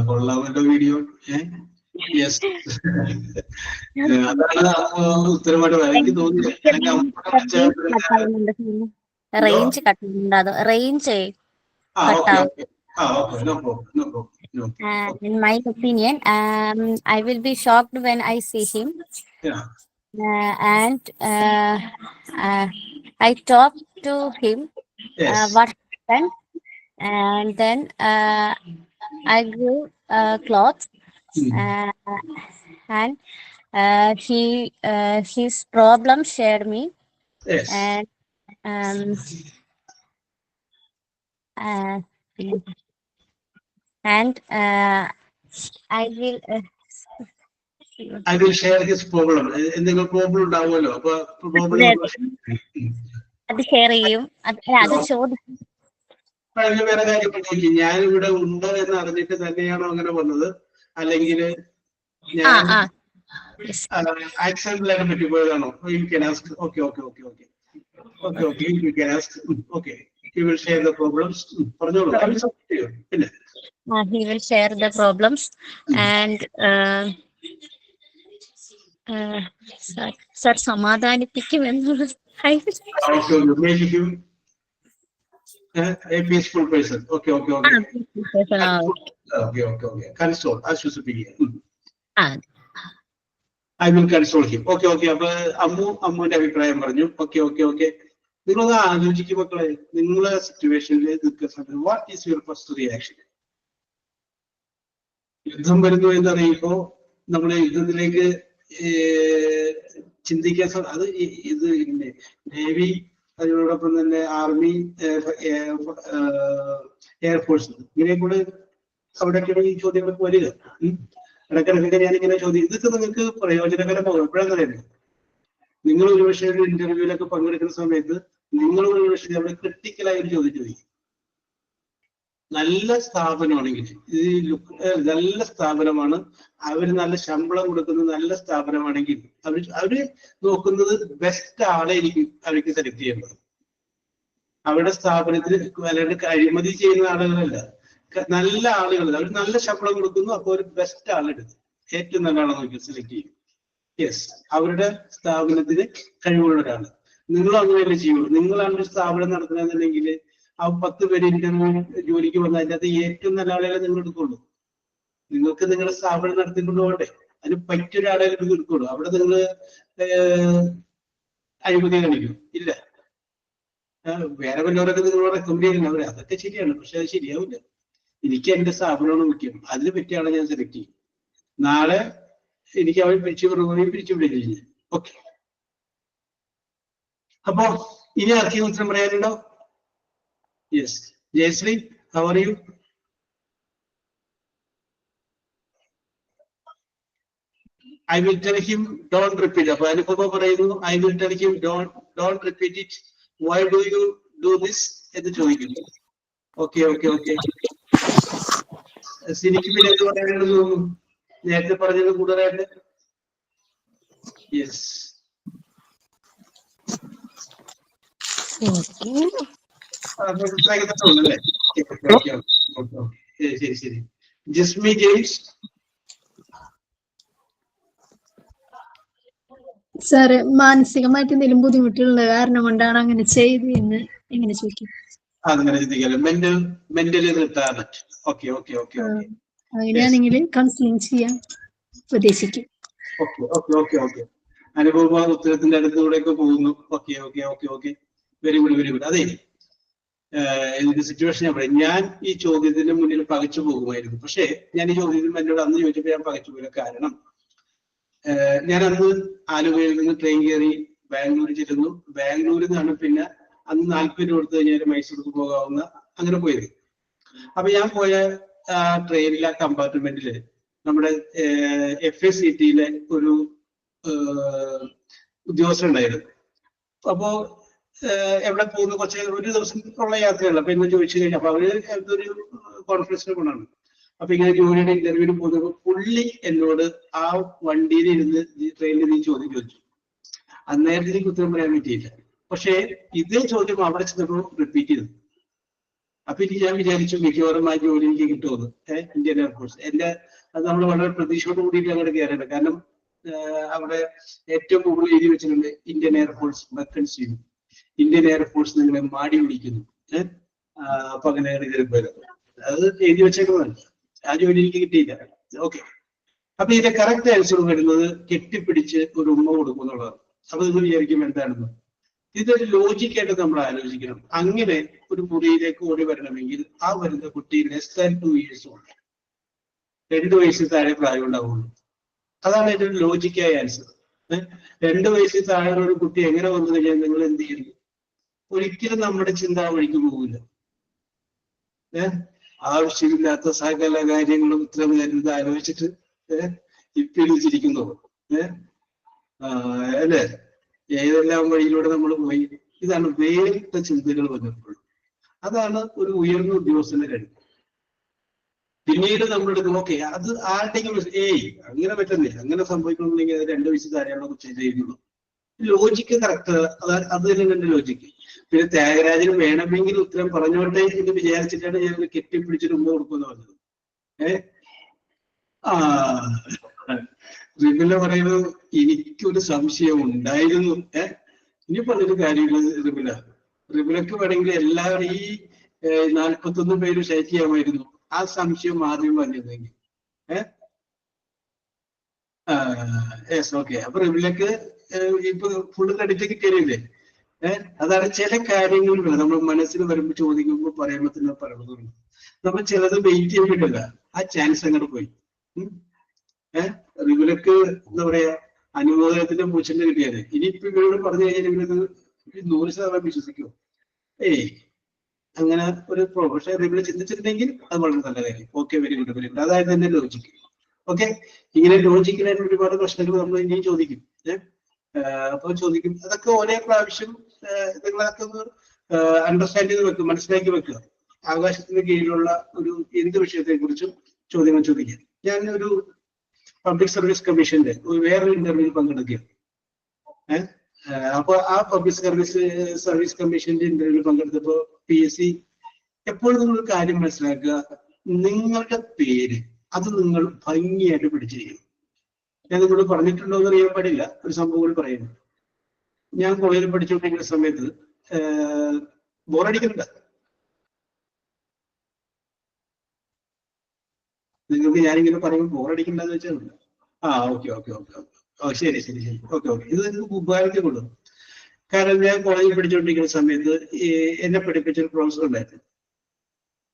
കൊള്ളാമല്ലോ വീഡിയോ. യെസ്, അതാണ് ഉത്തരമായിട്ട് എനിക്ക് തോന്നുന്നില്ല. റേഞ്ച് കട്ടുന്നുണ്ടോ? Range no problem. No. In my opinion, I will be shocked when I see him. Yeah. And I talk to him Yes. what happened, and then I give clothes, and his problem shared me, Yes. and uh, and I will I will share his problem. എന്തെങ്കിലും problem ഉണ്ടാവുമല്ലോ, അപ്പൊ problem അത് share ചെയ്യും. അത് ചോദിക്കും. അതിന് വേറെ കാര്യം ചോദിക്കും, ഞാൻ ഇവിടെ ഉണ്ട് എന്ന് അറിഞ്ഞിട്ട് തന്നെയാണോ അങ്ങനെ വന്നത്, അല്ലെങ്കിൽ ഞാൻ ആക്സിഡന്റിലായിട്ട് പറ്റിപ്പോയതാണോ? You can ask. Okay okay okay okay okay okay you can ask. Okay, you will share the problems. പറഞ്ഞോളൂ. പിന്നെ he will share the problems, and sir സമാധാനിപ്പിക്കും എന്നുള്ളത്. a peaceful person. Okay, okay, okay. Okay, okay, okay. Console, ആശ്വസിപ്പിക്കുക. I will console him. Okay, okay. അപ്പൊ അമ്മുവിന്റെ അഭിപ്രായം പറഞ്ഞു. Okay, okay, okay. നിങ്ങളൊന്ന് ആലോചിക്കും മക്കളെ, നിങ്ങളെ സിറ്റുവേഷനിൽ നിൽക്കുന്ന what is your first reaction? യുദ്ധം വരുന്നു എന്നറിയുമ്പോ നമ്മള് യുദ്ധത്തിലേക്ക് ചിന്തിക്കാൻ അത് ഇത് നേവി, അതിനോടൊപ്പം തന്നെ ആർമി, എയർഫോഴ്സ്, ഇങ്ങനെ കൂടെ അവിടെയൊക്കെയാണ് ഈ ചോദ്യങ്ങളൊക്കെ വരിക. ഇടയ്ക്കിടയ്ക്ക് ഞാനിങ്ങനെ ചോദ്യം, ഇതൊക്കെ നിങ്ങൾക്ക് പ്രയോജനകരമാകും. എപ്പോഴാന്ന് അറിയുന്നത്, നിങ്ങൾ ഒരുപക്ഷെ ഒരു ഇന്റർവ്യൂവിലൊക്കെ പങ്കെടുക്കുന്ന സമയത്ത് നിങ്ങൾ ഒരുപക്ഷെ അവിടെ ക്രിട്ടിക്കലായ ഒരു ചോദ്യം ചോദിക്കും. നല്ല സ്ഥാപനമാണെങ്കിൽ, നല്ല സ്ഥാപനമാണ്, അവര് നല്ല ശമ്പളം കൊടുക്കുന്ന നല്ല സ്ഥാപനമാണെങ്കിൽ അവര് നോക്കുന്നത് ബെസ്റ്റ് ആളെ അവർക്ക് സെലക്ട് ചെയ്യേണ്ടത്. അവരുടെ സ്ഥാപനത്തിൽ അല്ലാണ്ട് അഴിമതി ചെയ്യുന്ന ആളുകളല്ല, നല്ല ആളുകൾ. അവർ നല്ല ശമ്പളം കൊടുക്കുന്നു, അപ്പൊ ഒരു ബെസ്റ്റ് ആളെടുക്കും, ഏറ്റവും നല്ല ആളെ നോക്കി സെലക്ട് ചെയ്യും. യെസ്, അവരുടെ സ്ഥാപനത്തിന് കഴിവുള്ളവരാണ്. നിങ്ങളും അങ്ങനെയല്ലേ ചെയ്യുള്ളൂ. നിങ്ങളാണ് ഒരു സ്ഥാപനം നടത്തുന്നതെന്നുണ്ടെങ്കിൽ ആ 10 പേര് ഇന്റർവ്യൂ ജോലിക്ക് വന്നാൽ അതിനകത്ത് ഏറ്റവും നല്ല ആളുകളെ നിങ്ങൾ എടുക്കുള്ളൂ. നിങ്ങൾക്ക് നിങ്ങളുടെ സ്ഥാപനം നടത്തിക്കൊണ്ട് പോകട്ടെ, അതിന് പറ്റിയൊരാളെ എടുക്കുള്ളൂ. അവിടെ നിങ്ങൾ അഴിമതി കാണിക്കും ഇല്ല. വേറെ വല്ലവരൊക്കെ നിങ്ങളോട് റെക്കമെൻഡ് ചെയ്യുന്നു, അവര് അതൊക്കെ ശരിയാണ്, പക്ഷെ അത് ശരിയാവില്ല. എനിക്ക് എന്റെ സ്ഥാപനമാണ് മുഖ്യം, അതിന് പറ്റിയ ആളെ ഞാൻ സെലക്ട് ചെയ്യും. നാളെ എനിക്ക് അവൻ പിരിച്ചു വിടുകയും. ഓക്കെ, അപ്പോ ഇനി ആർക്കെങ്കിലും ഉത്തരം പറയാനുണ്ടോ? Yes, Jayashree, how are you? I will tell him don't repeat. അപ്പൊ അനുപമ പറയുന്നു I will tell him don't repeat it. Why do you do this എന്ന് ചോദിക്കുന്നു. Okay okay okay. എനിക്ക് പിന്നെ എന്ത് പറയാനുള്ളത് തോന്നുന്നു, നേരത്തെ പറഞ്ഞത് കൂടുതലായിട്ട്? യെസ്, അല്ലേ? ശരി ശരി. ജിസ്മി ജെയിംസ്. സാറ് മാനസികമായിട്ട് എന്തെങ്കിലും ബുദ്ധിമുട്ടുള്ള കാരണം കൊണ്ടാണ് അങ്ങനെ ചെയ്തതെന്ന് എങ്ങനെ ചോദിക്കും? അങ്ങനെ ചിന്തിക്കാലോ, mentally retarded. Okay okay okay okay. അങ്ങനെയാണെങ്കിൽ കൗൺസിലിംഗ് ചെയ്യാൻ ഉപദേശിക്കും. Okay okay okay okay. അനുഭവ ഉത്തരത്തിന്റെ അടുത്തൂടെയൊക്കെ പോകുന്നു. Okay okay okay okay, very good very good. അതെ, എനിക്ക് സിറ്റുവേഷൻ ഞാൻ പറയാം. ഞാൻ ഈ ചോദ്യത്തിന് മുന്നിൽ പകച്ചു പോകുമായിരുന്നു. പക്ഷേ ഞാൻ ഈ ചോദ്യത്തിന് എന്നോട് അന്ന് ചോദിച്ചപ്പോൾ ഞാൻ പകച്ചു പോയില്ല. കാരണം ഞാൻ അന്ന് ആലുവയിൽ നിന്ന് ട്രെയിൻ കയറി ബാംഗ്ലൂർ ചെല്ലുന്നു. ബാംഗ്ലൂരിൽ നിന്നാണ് പിന്നെ അന്ന് 40 രൂപ കൊടുത്തു കഴിഞ്ഞാൽ മൈസൂർക്ക് പോകാവുന്ന അങ്ങനെ പോയത്. അപ്പൊ ഞാൻ പോയ ട്രെയിനിലെ കമ്പാർട്ട്മെന്റില് നമ്മുടെ FACTയിലെ ഒരു ഉദ്യോഗസ്ഥൻ ഉണ്ടായിരുന്നു. അപ്പോ എവിടെ പോകുന്ന ഒരു ദിവസം ഉള്ള യാത്രയാണ്. അപ്പൊ ഇന്ന് ചോദിച്ചു കഴിഞ്ഞാൽ അപ്പൊ അവര് എന്തൊരു കോൺഫറൻസിനെ കൊണ്ടാണ്. അപ്പൊ ഇങ്ങനെ ജോലിയുടെ ഇന്റർവ്യൂവിന് പോകുന്നപ്പോ പുള്ളി എന്നോട് ആ വണ്ടിയിൽ ഇരുന്ന് ട്രെയിനിൽ നീ ചോദ്യം ചോദിച്ചു. അന്നേരത്തെ എനിക്ക് ഉത്തരം പറയാൻ പറ്റിയില്ല. പക്ഷേ ഇതേ ചോദ്യം അവിടെ ചെന്നപ്പോൾ റിപ്പീറ്റ് ചെയ്തു. അപ്പൊ ഞാൻ വിചാരിച്ചു മിക്കവാറും ആ ജോലി എനിക്ക് കിട്ടുമെന്ന്. ഇന്ത്യൻ എയർഫോഴ്സ് അത് നമ്മൾ വളരെ പ്രതീക്ഷയോട് കൂടിയിട്ട് അങ്ങോട്ട് കയറേണ്ടത്. കാരണം അവിടെ ഏറ്റവും കൂടുതൽ എഴുതി വെച്ചിട്ടുണ്ട് Indian air force vacancy, Indian air force നിങ്ങളെ മാടി വിളിക്കുന്നു. അപ്പൊ അങ്ങനെ കയറിപ്പോയത് അത് എഴുതി വെച്ചേക്കുന്നതല്ല. ആ ജോലി എനിക്ക് കിട്ടിയില്ല. ഓക്കെ, അപ്പൊ ഇതിന്റെ കറക്റ്റ് ആൻസർ വരുന്നത് കെട്ടിപ്പിടിച്ച് ഒരു ഉമ്മ കൊടുക്കും എന്നുള്ളതാണ്. അപ്പൊ നിങ്ങൾ വിചാരിക്കും എന്താണെന്ന്. ഇതൊരു ലോജിക്കായിട്ട് നമ്മൾ ആലോചിക്കണം. അങ്ങനെ ഒരു മുറിയിലേക്ക് ഓടി വരണമെങ്കിൽ ആ വരുന്ന കുട്ടി >2 years old, 2 വയസ്സിൽ താഴെ പ്രായം ഉണ്ടാവുള്ളൂ. അതാണ് ഇതിന്റെ ഒരു ലോജിക്കായ ആൻസർ. 2 വയസ്സിൽ താഴെ ഒരു കുട്ടി എങ്ങനെ വന്നു കഴിഞ്ഞാൽ നിങ്ങൾ എന്ത് ചെയ്യുന്നു? ഒരിക്കലും നമ്മുടെ ചിന്ത വഴിക്ക് പോകില്ല. ആവശ്യമില്ലാത്ത സകല കാര്യങ്ങളും ഇത്ര നേരം ആലോചിച്ചിട്ട് ഇപ്പിടിച്ചിരിക്കുന്നു. അല്ലെ, ഏതെല്ലാം വഴിയിലൂടെ നമ്മൾ പോയി. ഇതാണ് വേറിട്ട ചിന്തകൾ വന്നപ്പോൾ. അതാണ് ഒരു ഉയർന്ന ഉദ്യോഗസ്ഥന്റെ കഴിവ്. പിന്നീട് നമ്മളെടുക്കും ഓക്കെ അത് ആരുടെയും അങ്ങനെ പറ്റുന്നില്ല, അങ്ങനെ സംഭവിക്കണമെന്നുണ്ടെങ്കിൽ അത് 2 വയസ്സ് താരെയാണോ ചെയ്യുന്നുള്ളൂ. ലോജിക്ക് കറക്റ്റ്, അത് തന്നെയാണ് എന്റെ ലോജിക്ക്. പിന്നെ ത്യാഗരാജന് വേണമെങ്കിൽ ഉത്തരം പറഞ്ഞോട്ടെ എന്ന് വിചാരിച്ചിട്ടാണ് ഞാൻ കെട്ടിപ്പിടിച്ചിട്ട് ഉമ്മ കൊടുക്കുമെന്ന് പറഞ്ഞത്. റിബില പറയുന്നത് എനിക്കൊരു സംശയം ഉണ്ടായിരുന്നു. ഇനി പറഞ്ഞൊരു കാര്യങ്ങൾ റിബിലക്ക് വേണമെങ്കിൽ എല്ലാവരും ഈ 41 പേര് ഷെയർ ചെയ്യാമായിരുന്നു. ആ സംശയം ആദ്യം പറഞ്ഞിരുന്നെങ്കിൽ. ഓക്കെ, അപ്പൊ റിബിലക്ക് ഇപ്പൊ ഫുള്ള് ക്രെഡിറ്റ് കിട്ടിയില്ലേ? അതാണ് ചില കാര്യങ്ങൾ നമ്മൾ മനസ്സിൽ വരുമ്പോൾ ചോദിക്കുമ്പോൾ പറയുമ്പോൾ തന്നെ പറയുന്നത്. നമ്മൾ ചിലത് വെയിറ്റ് ചെയ്യാൻ പറ്റില്ല, ആ ചാൻസ് അങ്ങോട്ട് പോയി. റിബിലക്ക് എന്താ പറയാ അനുമോദനത്തിന്റെ പൂച്ചന്റെ കിട്ടിയത്. ഇനിയിപ്പോ ഇവരോട് പറഞ്ഞു കഴിഞ്ഞാൽ ഇവർക്ക് 100% വിശ്വസിക്കുമോ? അങ്ങനെ ഒരു പക്ഷേ റിബില ചിന്തിച്ചിട്ടുണ്ടെങ്കിൽ അത് വളരെ നല്ല കാര്യം. Okay, very good, very good. അതായത് തന്നെ ലോജിക്ക്. ഓക്കെ, ഇങ്ങനെ ലോജിക്കലായിട്ട് ഒരുപാട് പ്രശ്നങ്ങൾ നമ്മൾ ഇനിയും ചോദിക്കും. അപ്പൊ ചോദിക്കും, അതൊക്കെ ഒരേ പ്രാവശ്യം നിങ്ങളൊക്കെ ഒന്ന് അണ്ടർസ്റ്റാൻഡ് ചെയ്ത് വെക്കുക, മനസ്സിലാക്കി വെക്കുക. ആകാശത്തിന് കീഴിലുള്ള ഒരു എന്ത് വിഷയത്തെ കുറിച്ചും ചോദ്യങ്ങൾ ചോദിക്കുക. ഞാൻ ഒരു പബ്ലിക് സർവീസ് കമ്മീഷന്റെ വേറൊരു ഇന്റർവ്യൂവിൽ പങ്കെടുക്കുകയാണ്. അപ്പൊ ആ പബ്ലിക് സർവീസ് കമ്മീഷന്റെ ഇന്റർവ്യൂവിൽ പങ്കെടുത്തപ്പോ PSC എപ്പോഴും നിങ്ങളൊരു കാര്യം മനസ്സിലാക്കുക, നിങ്ങളുടെ പേര് അത് നിങ്ങൾ ഭംഗിയായിട്ട് പിടിച്ചിരിക്കണം. ഞാൻ നിങ്ങളോട് പറഞ്ഞിട്ടുണ്ടോ എന്ന് അറിയാൻ പാടില്ല, ഒരു സംഭവം കൂടി പറയുന്നു. ഞാൻ കോളേജിൽ പഠിച്ചുകൊണ്ടിരിക്കുന്ന സമയത്ത് ബോറടിക്കുന്നുണ്ട്. നിങ്ങൾക്ക് ഞാനിങ്ങനെ പറയുമ്പോൾ ബോറടിക്കണ്ടെന്ന് വെച്ചാൽ ഓക്കെ ഓക്കെ ഓക്കെ ഓക്കെ ശരി ശരി ശരി ഓക്കെ ഓക്കെ ഇത് നിങ്ങൾക്ക് ഉപകാരത്തിൽക്കൊള്ളു. കാരണം ഞാൻ കോളേജിൽ പഠിച്ചുകൊണ്ടിരിക്കുന്ന സമയത്ത് എന്നെ പഠിപ്പിച്ചൊരു പ്രൊഫസർ ഉണ്ടായിരുന്നു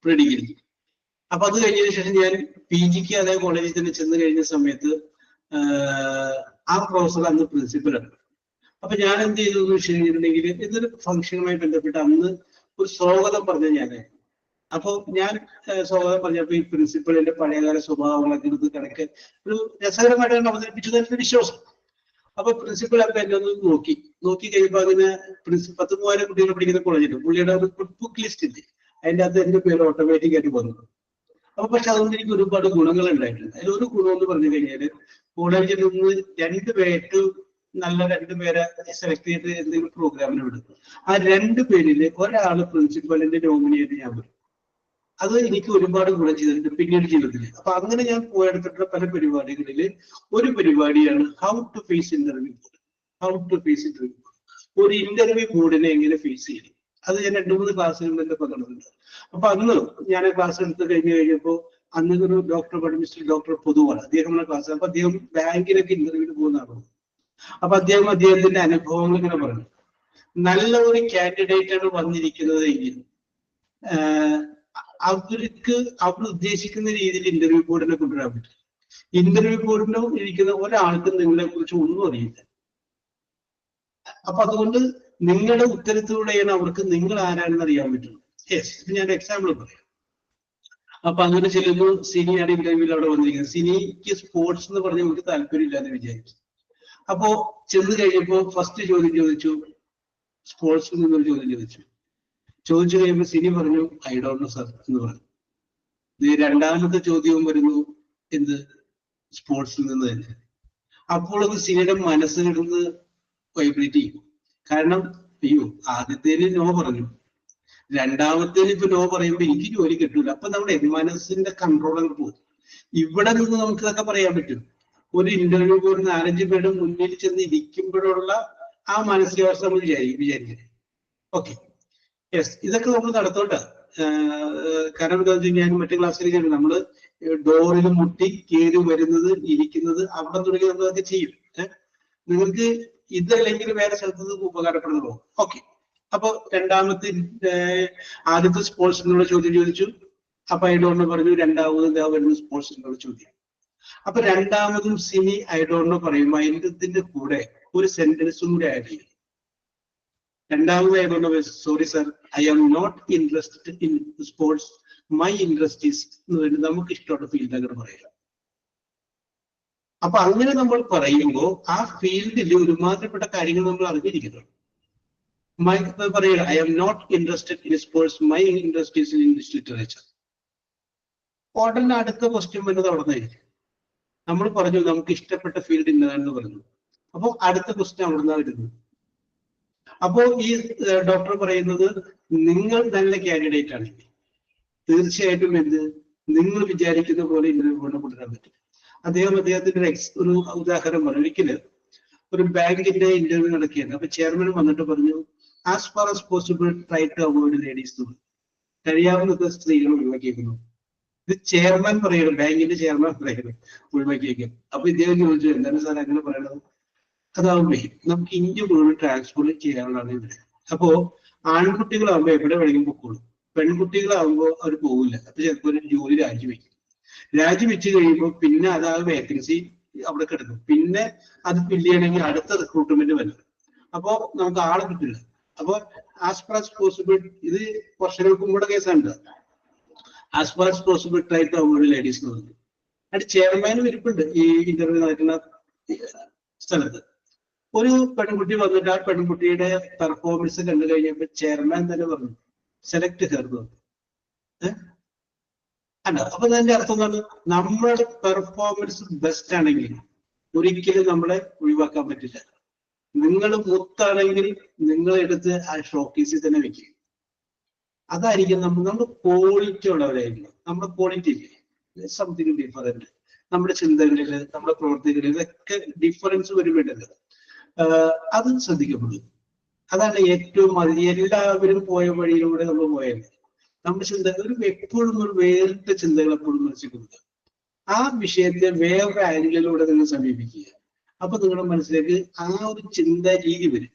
പ്രീ ഡിഗ്രി. അപ്പൊ അത് കഴിഞ്ഞതിന് ശേഷം ഞാൻ PGക്ക് അതേ കോളേജിൽ തന്നെ ചെന്ന് കഴിഞ്ഞ സമയത്ത് ആ പ്രൊഫസർ അന്ന് പ്രിൻസിപ്പലാണ്. അപ്പൊ ഞാൻ എന്ത് ചെയ്തു എന്ന് വെച്ച് കഴിഞ്ഞിട്ടുണ്ടെങ്കിൽ ഇതൊരു ഫംഗ്ഷനുമായി ബന്ധപ്പെട്ട് അന്ന് ഒരു സ്വാഗതം പറഞ്ഞ ഞാനായിരുന്നു. അപ്പൊ ഞാൻ സ്വാഗതം പറഞ്ഞപ്പോ ഈ പ്രിൻസിപ്പളിന്റെ പഴയകാല സ്വഭാവങ്ങളൊക്കെ എടുത്ത് കണക്ക് ഒരു രസകരമായിട്ടാണ് അവതരിപ്പിച്ചത് എന്റെ വിശ്വാസം. അപ്പൊ പ്രിൻസിപ്പൾ അപ്പൊ എന്നെ ഒന്ന് നോക്കി കഴിയുമ്പോ അതിന് 10,000 കുട്ടികൾ പഠിക്കുന്ന കോളേജിൽ പുള്ളിയുടെ ഒരു ബുക്ക് ലിസ്റ്റ് ഇല്ലേ, അതിന്റെ അകത്ത് എന്റെ പേര് ഓട്ടോമാറ്റിക് ആയിട്ട് വന്നു. അപ്പൊ പക്ഷെ അതുകൊണ്ട് എനിക്ക് ഒരുപാട് ഗുണങ്ങൾ ഉണ്ടായിട്ടുണ്ട്. അതിലൊരു ഗുണം എന്ന് പറഞ്ഞു കഴിഞ്ഞാല് കോളേജിൽ നിന്ന് 2 പേർക്ക് നല്ല 2 പേരെ സെലക്ട് ചെയ്ത് എന്തെങ്കിലും പ്രോഗ്രാമിന് വിടും. ആ 2 പേരില് ഒരാള് പ്രിൻസിപ്പലിന്റെ നോമിനിയായിട്ട് ഞാൻ വരും. അത് എനിക്ക് ഒരുപാട് ഗുണം ചെയ്തിട്ടുണ്ട് പിന്നീട് ജീവിതത്തിൽ. അപ്പൊ അങ്ങനെ ഞാൻ പോയെടുത്തിട്ടുള്ള പല പരിപാടികളിൽ ഒരു പരിപാടിയാണ് how to face interview board. How to face interview board, ഒരു ഇന്റർവ്യൂ ബോർഡിനെ എങ്ങനെ ഫേസ് ചെയ്യും, അത് ഞാൻ 2-3 ക്ലാസ്സുകളിൽ പങ്കെടുത്തിട്ടുണ്ട്. അപ്പൊ അന്ന് ഞാൻ ക്ലാസ് എടുത്ത് കഴിഞ്ഞപ്പോൾ അന്ന് ഒരു ഡോക്ടർ പൊതുവാണ് അദ്ദേഹം ക്ലാസ്. അപ്പൊ അദ്ദേഹം ബാങ്കിലൊക്കെ ഇന്റർവ്യൂവിന് പോകുന്നതാണ്. അപ്പൊ അദ്ദേഹത്തിന്റെ അനുഭവങ്ങൾ ഇങ്ങനെ പറഞ്ഞു, നല്ല ഒരു കാൻഡിഡേറ്റ് ആണ് വന്നിരിക്കുന്നത് എങ്കിൽ അവർക്ക് അവർ ഉദ്ദേശിക്കുന്ന രീതിയിൽ ഇന്റർവ്യൂ ബോർഡിനെ കൊണ്ടുവരാൻ പറ്റും. ഇന്റർവ്യൂ ബോർഡിന് ഇരിക്കുന്ന ഒരാൾക്കും നിങ്ങളെ കുറിച്ച് ഒന്നും അറിയില്ല. അപ്പൊ അതുകൊണ്ട് നിങ്ങളുടെ ഉത്തരത്തിലൂടെയാണ് അവർക്ക് നിങ്ങൾ ആരാണെന്ന് അറിയാൻ പറ്റുന്നത്. യെസ്, ഞാൻ എക്സാമ്പിൾ പറയാം. അപ്പൊ അങ്ങനെ ചെല്ലുമ്പോൾ സിനിയാണ് ഇന്റർവ്യൂവിൽ അവിടെ വന്നിരിക്കുന്നത്. സിനിക്ക് സ്പോർട്സ് എന്ന് പറഞ്ഞാൽ ഒരു താല്പര്യമില്ലാന്ന് വിചാരിച്ചു. അപ്പോ ചെന്ന് കഴിഞ്ഞപ്പോ ഫസ്റ്റ് ചോദ്യം ചോദിച്ചു, സ്പോർട്സിൽ നിന്നൊരു ചോദ്യം ചോദിച്ചു കഴിയുമ്പോൾ സിനി പറഞ്ഞു ഐ ഡോണ്ട് നോ സർ എന്ന് പറഞ്ഞു. രണ്ടാമത്തെ ചോദ്യവും വരുന്നു എന്ത്, സ്പോർട്സിൽ നിന്ന് തന്നെ. അപ്പോൾ അത് സിനിയുടെ മനസ്സിലിരുന്ന് വൈബ്രേറ്റ് ചെയ്യും. കാരണം അയ്യോ ആദ്യത്തേല് നോ പറഞ്ഞു, രണ്ടാമത്തേല് ഇപ്പൊ നോ പറയുമ്പോ എനിക്ക് ജോലി കിട്ടൂല. അപ്പൊ നമ്മുടെ മനസ്സിന്റെ കൺട്രോൾ അങ്ങ് പോകും. ഇവിടെ നിന്ന് നമുക്ക് ഇതൊക്കെ പറയാൻ പറ്റും. ഒരു ഇന്റർവ്യൂ ഒരു 4-5 പേരുടെ മുന്നിൽ ചെന്ന് ഇരിക്കുമ്പോഴുള്ള ആ മാനസികാവസ്ഥ നമ്മൾ വിചാരിക്കുന്നത്. ഓക്കെ, യെസ്, ഇതൊക്കെ നമ്മൾ നടത്തോട്ടെ. കാരണം എന്താ വെച്ച് കഴിഞ്ഞാൽ മറ്റു ക്ലാസ്സിലേക്ക് നമ്മള് ഡോറിൽ മുട്ടി കയറി വരുന്നത്, ഇരിക്കുന്നത്, അവിടെ തുടങ്ങി നമ്മളതൊക്കെ ചെയ്യും. നിങ്ങൾക്ക് ഇതല്ലെങ്കിൽ വേറെ സ്ഥലത്ത് ഉപകാരപ്പെടുന്നുള്ളൂ. ഓക്കെ, അപ്പൊ ആദ്യത്തെ സ്പോർട്സിനോട് ചോദ്യം ചോദിച്ചു. അപ്പൊ ഐ ഡോണ്ട് നോ പറഞ്ഞു. രണ്ടാമത് വരുന്ന സ്പോർട്സിനോട് ചോദ്യം. അപ്പൊ രണ്ടാമതും സിനി ഐ ഡോണ്ട് നോ പറയുമ്പോ അതിന്റെ കൂടെ ഒരു സെന്റൻസും കൂടെ ആഡ് ചെയ്യും. രണ്ടാമത് I don't know, sorry sir, I am not interested in sports, my interest is എന്ന് പറഞ്ഞിട്ട് നമുക്ക് ഇഷ്ടമുള്ള ഫീൽഡ് അങ്ങനെ പറയുക. അപ്പൊ അങ്ങനെ നമ്മൾ പറയുമ്പോൾ ആ ഫീൽഡിൽ ഒരുമാതിരിപ്പെട്ട കാര്യങ്ങൾ നമ്മൾ അറിഞ്ഞിരിക്കുന്നു. പറയുക, I am not interested in sports, my interest is in English literature. ഉടനെ അടുത്ത ക്വസ്റ്റ്യൻ വരുന്നത് അവിടെ നിന്നായിരിക്കും. നമ്മൾ പറഞ്ഞു നമുക്ക് ഇഷ്ടപ്പെട്ട ഫീൽഡ് ഇന്നതാണെന്ന് പറഞ്ഞു. അപ്പോൾ അടുത്ത ക്വസ്റ്റ്യൻ അവിടെ നിന്നാണ് വരുന്നത്. അപ്പോ ഈ ഡോക്ടർ പറയുന്നത് നിങ്ങൾ നല്ല കാൻഡിഡേറ്റ് ആണെങ്കിൽ തീർച്ചയായിട്ടും നിങ്ങൾ വിചാരിക്കുന്ന പോലെ ഇന്റർവ്യൂ കൊണ്ടുവരാൻ പറ്റും. അദ്ദേഹത്തിന്റെ ഒരു ഉദാഹരണം പറഞ്ഞു. ഒരിക്കല് ഒരു ബാങ്കിന്റെ ഇന്റർവ്യൂ നടക്കുകയാണ്. അപ്പൊ ചെയർമാൻ വന്നിട്ട് പറഞ്ഞു, as far as possible try to avoid ladies. കഴിയാവുന്നത് സ്ത്രീകൾ ഒഴിവാക്കിയിരിക്കുന്നു. ഇത് ചെയർമാൻ പറയുന്നു, ബാങ്കിന്റെ ചെയർമാൻ പറയുന്നു ഒഴിവാക്കിയേക്കും. അപ്പൊ ഇദ്ദേഹം ചോദിച്ചു, എന്താണ് സാർ അങ്ങനെ പറയണത്? അതാവുമ്പേ നമുക്ക് ഇന്ത്യ മുഴുവൻ ട്രാൻസ്പോർട്ട് ചെയ്യാനുള്ളതാണ് ഇവിടെ. അപ്പോ ആൺകുട്ടികളാവുമ്പോ എവിടെ വേണമെങ്കിലും പൊക്കോളും, പെൺകുട്ടികളാവുമ്പോ അവർ പോകില്ല. അപ്പൊ ചിലപ്പോൾ ഒരു ജോലി രാജിവെക്കും. രാജിവെച്ച് കഴിയുമ്പോൾ പിന്നെ അത് ആ വേക്കൻസി അവിടെ കിടക്കും. പിന്നെ അത് ഫില്ല് ചെയ്യണമെങ്കിൽ അടുത്ത റിക്രൂട്ട്മെന്റ് വരും. അപ്പോ നമുക്ക് ആളെ കിട്ടില്ല. അപ്പൊ ആസ് ഫാർ ആസ് പോസിബിൾ, ഇത് വർഷങ്ങൾക്ക് മുമ്പുള്ള കേസാണ്. As far as possible try to avoid ladies എന്ന് പറഞ്ഞു. അത് ചെയർമാനും ഇരിപ്പുണ്ട് ഈ ഇന്റർവ്യൂ നടക്കുന്ന സ്ഥലത്ത്. ഒരു പെൺകുട്ടി വന്നിട്ട് ആ പെൺകുട്ടിയുടെ പെർഫോമൻസ് കണ്ടു കഴിഞ്ഞപ്പോൾ ചെയർമാൻ തന്നെ പറഞ്ഞു, സെലക്ട് ചേർന്നു. അല്ല, അപ്പൊ അതിന്റെ അർത്ഥം എന്താണ്? നമ്മുടെ പെർഫോമൻസ് ബെസ്റ്റ് ആണെങ്കിൽ ഒരിക്കലും നമ്മളെ ഒഴിവാക്കാൻ പറ്റില്ല. നിങ്ങൾ മുത്താണെങ്കിൽ നിങ്ങളെടുത്ത് ആ ഷോക്കേസിൽ തന്നെ വെക്കും. അതായിരിക്കും നമ്മുടെ ക്വാളിറ്റി ഉള്ളവരായിരിക്കും. നമ്മുടെ ക്വാളിറ്റി സംതിങ് ഡിഫറൻറ്റ്. നമ്മുടെ ചിന്തകളിൽ, നമ്മുടെ പ്രവർത്തികളിൽ ഇതൊക്കെ ഡിഫറൻസ് വരുമ്പോഴല്ലോ അത് ശ്രദ്ധിക്കപ്പെടും. അതാണ് ഏറ്റവും എല്ലാവരും പോയ വഴിയിലൂടെ നമ്മൾ പോയത്. നമ്മുടെ ചിന്തകൾ എപ്പോഴും ഒരു വേറിട്ട ചിന്തകൾ എപ്പോഴും മനസ്സിലാക്കുക. ആ വിഷയത്തെ വേറൊരു ആംഗിളിലൂടെ നിങ്ങൾ സമീപിക്കുക. അപ്പൊ നിങ്ങളുടെ മനസ്സിലേക്ക് ആ ഒരു ചിന്താ രീതി വരും.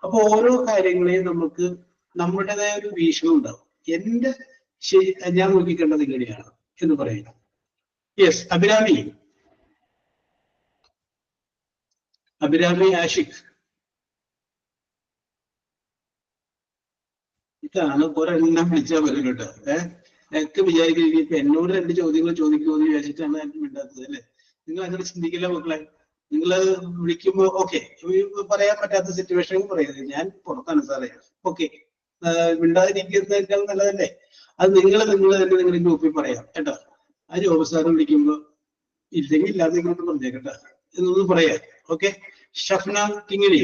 അപ്പൊ ഓരോ കാര്യങ്ങളെയും നമുക്ക് നമ്മുടേതായ ഒരു വീക്ഷണം ഉണ്ടാവും. ഞാൻ നോക്കിക്കേണ്ടത് ഇങ്ങനെയാണ് എന്ന് പറയുക. യെസ്, അഭിരാമി ആഷിഖ്. ഇതാണ് ഒരെണ്ണം വിളിച്ചാൽ വരും കേട്ടോ. എനിക്ക് വിചാരിക്കുന്നത് ഇപ്പൊ എന്നോട് 2 ചോദ്യങ്ങൾ ചോദിക്കുമെന്ന് വിചാരിച്ചിട്ടാണ് എനിക്ക് മിണ്ടാത്തത് അല്ലേ? നിങ്ങൾ അങ്ങനെ ചിന്തിക്കില്ല മക്കളെ. നിങ്ങൾ വിളിക്കുമ്പോ ഓക്കെ, പറയാൻ പറ്റാത്ത സിറ്റുവേഷൻ പറയുന്നത് ഞാൻ പുറത്താണ് സാറേ, ഓക്കെ, മിണ്ടാതിരിക്കുന്നതിനേക്കാൾ നല്ലതല്ലേ അത്. നിങ്ങൾ തന്നെ നിങ്ങളുടെ ഗ്രൂപ്പിൽ പറയാം കേട്ടോ. ആ ജോബ് സാറ് വിളിക്കുമ്പോ ഇല്ലെങ്കിൽ ഇല്ലാതെ ഇങ്ങോട്ട് പറഞ്ഞേക്കട്ടോ എന്നൊന്ന് പറയാം. ഓക്കെ, ഷഫ്ന കിങ്ങിണി.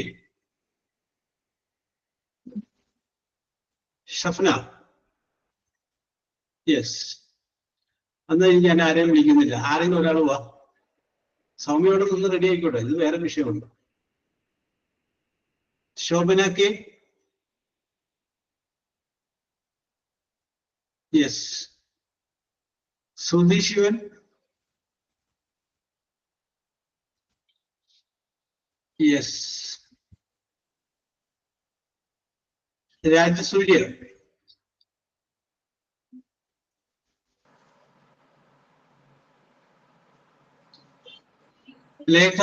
ഷഫ്ന, യെസ്. അന്ന് ഞാൻ ആരെയും വിളിക്കുന്നില്ല. ആരെങ്കിലും ഒരാൾ വാ, സൗമ്യയോടെ ഒന്ന് റെഡി ആയിക്കോട്ടെ. ഇത് വേറെ വിഷയമുണ്ട്. Shobhana K, yes. Sudhi Sivan, yes. Rajasurya, Lekha,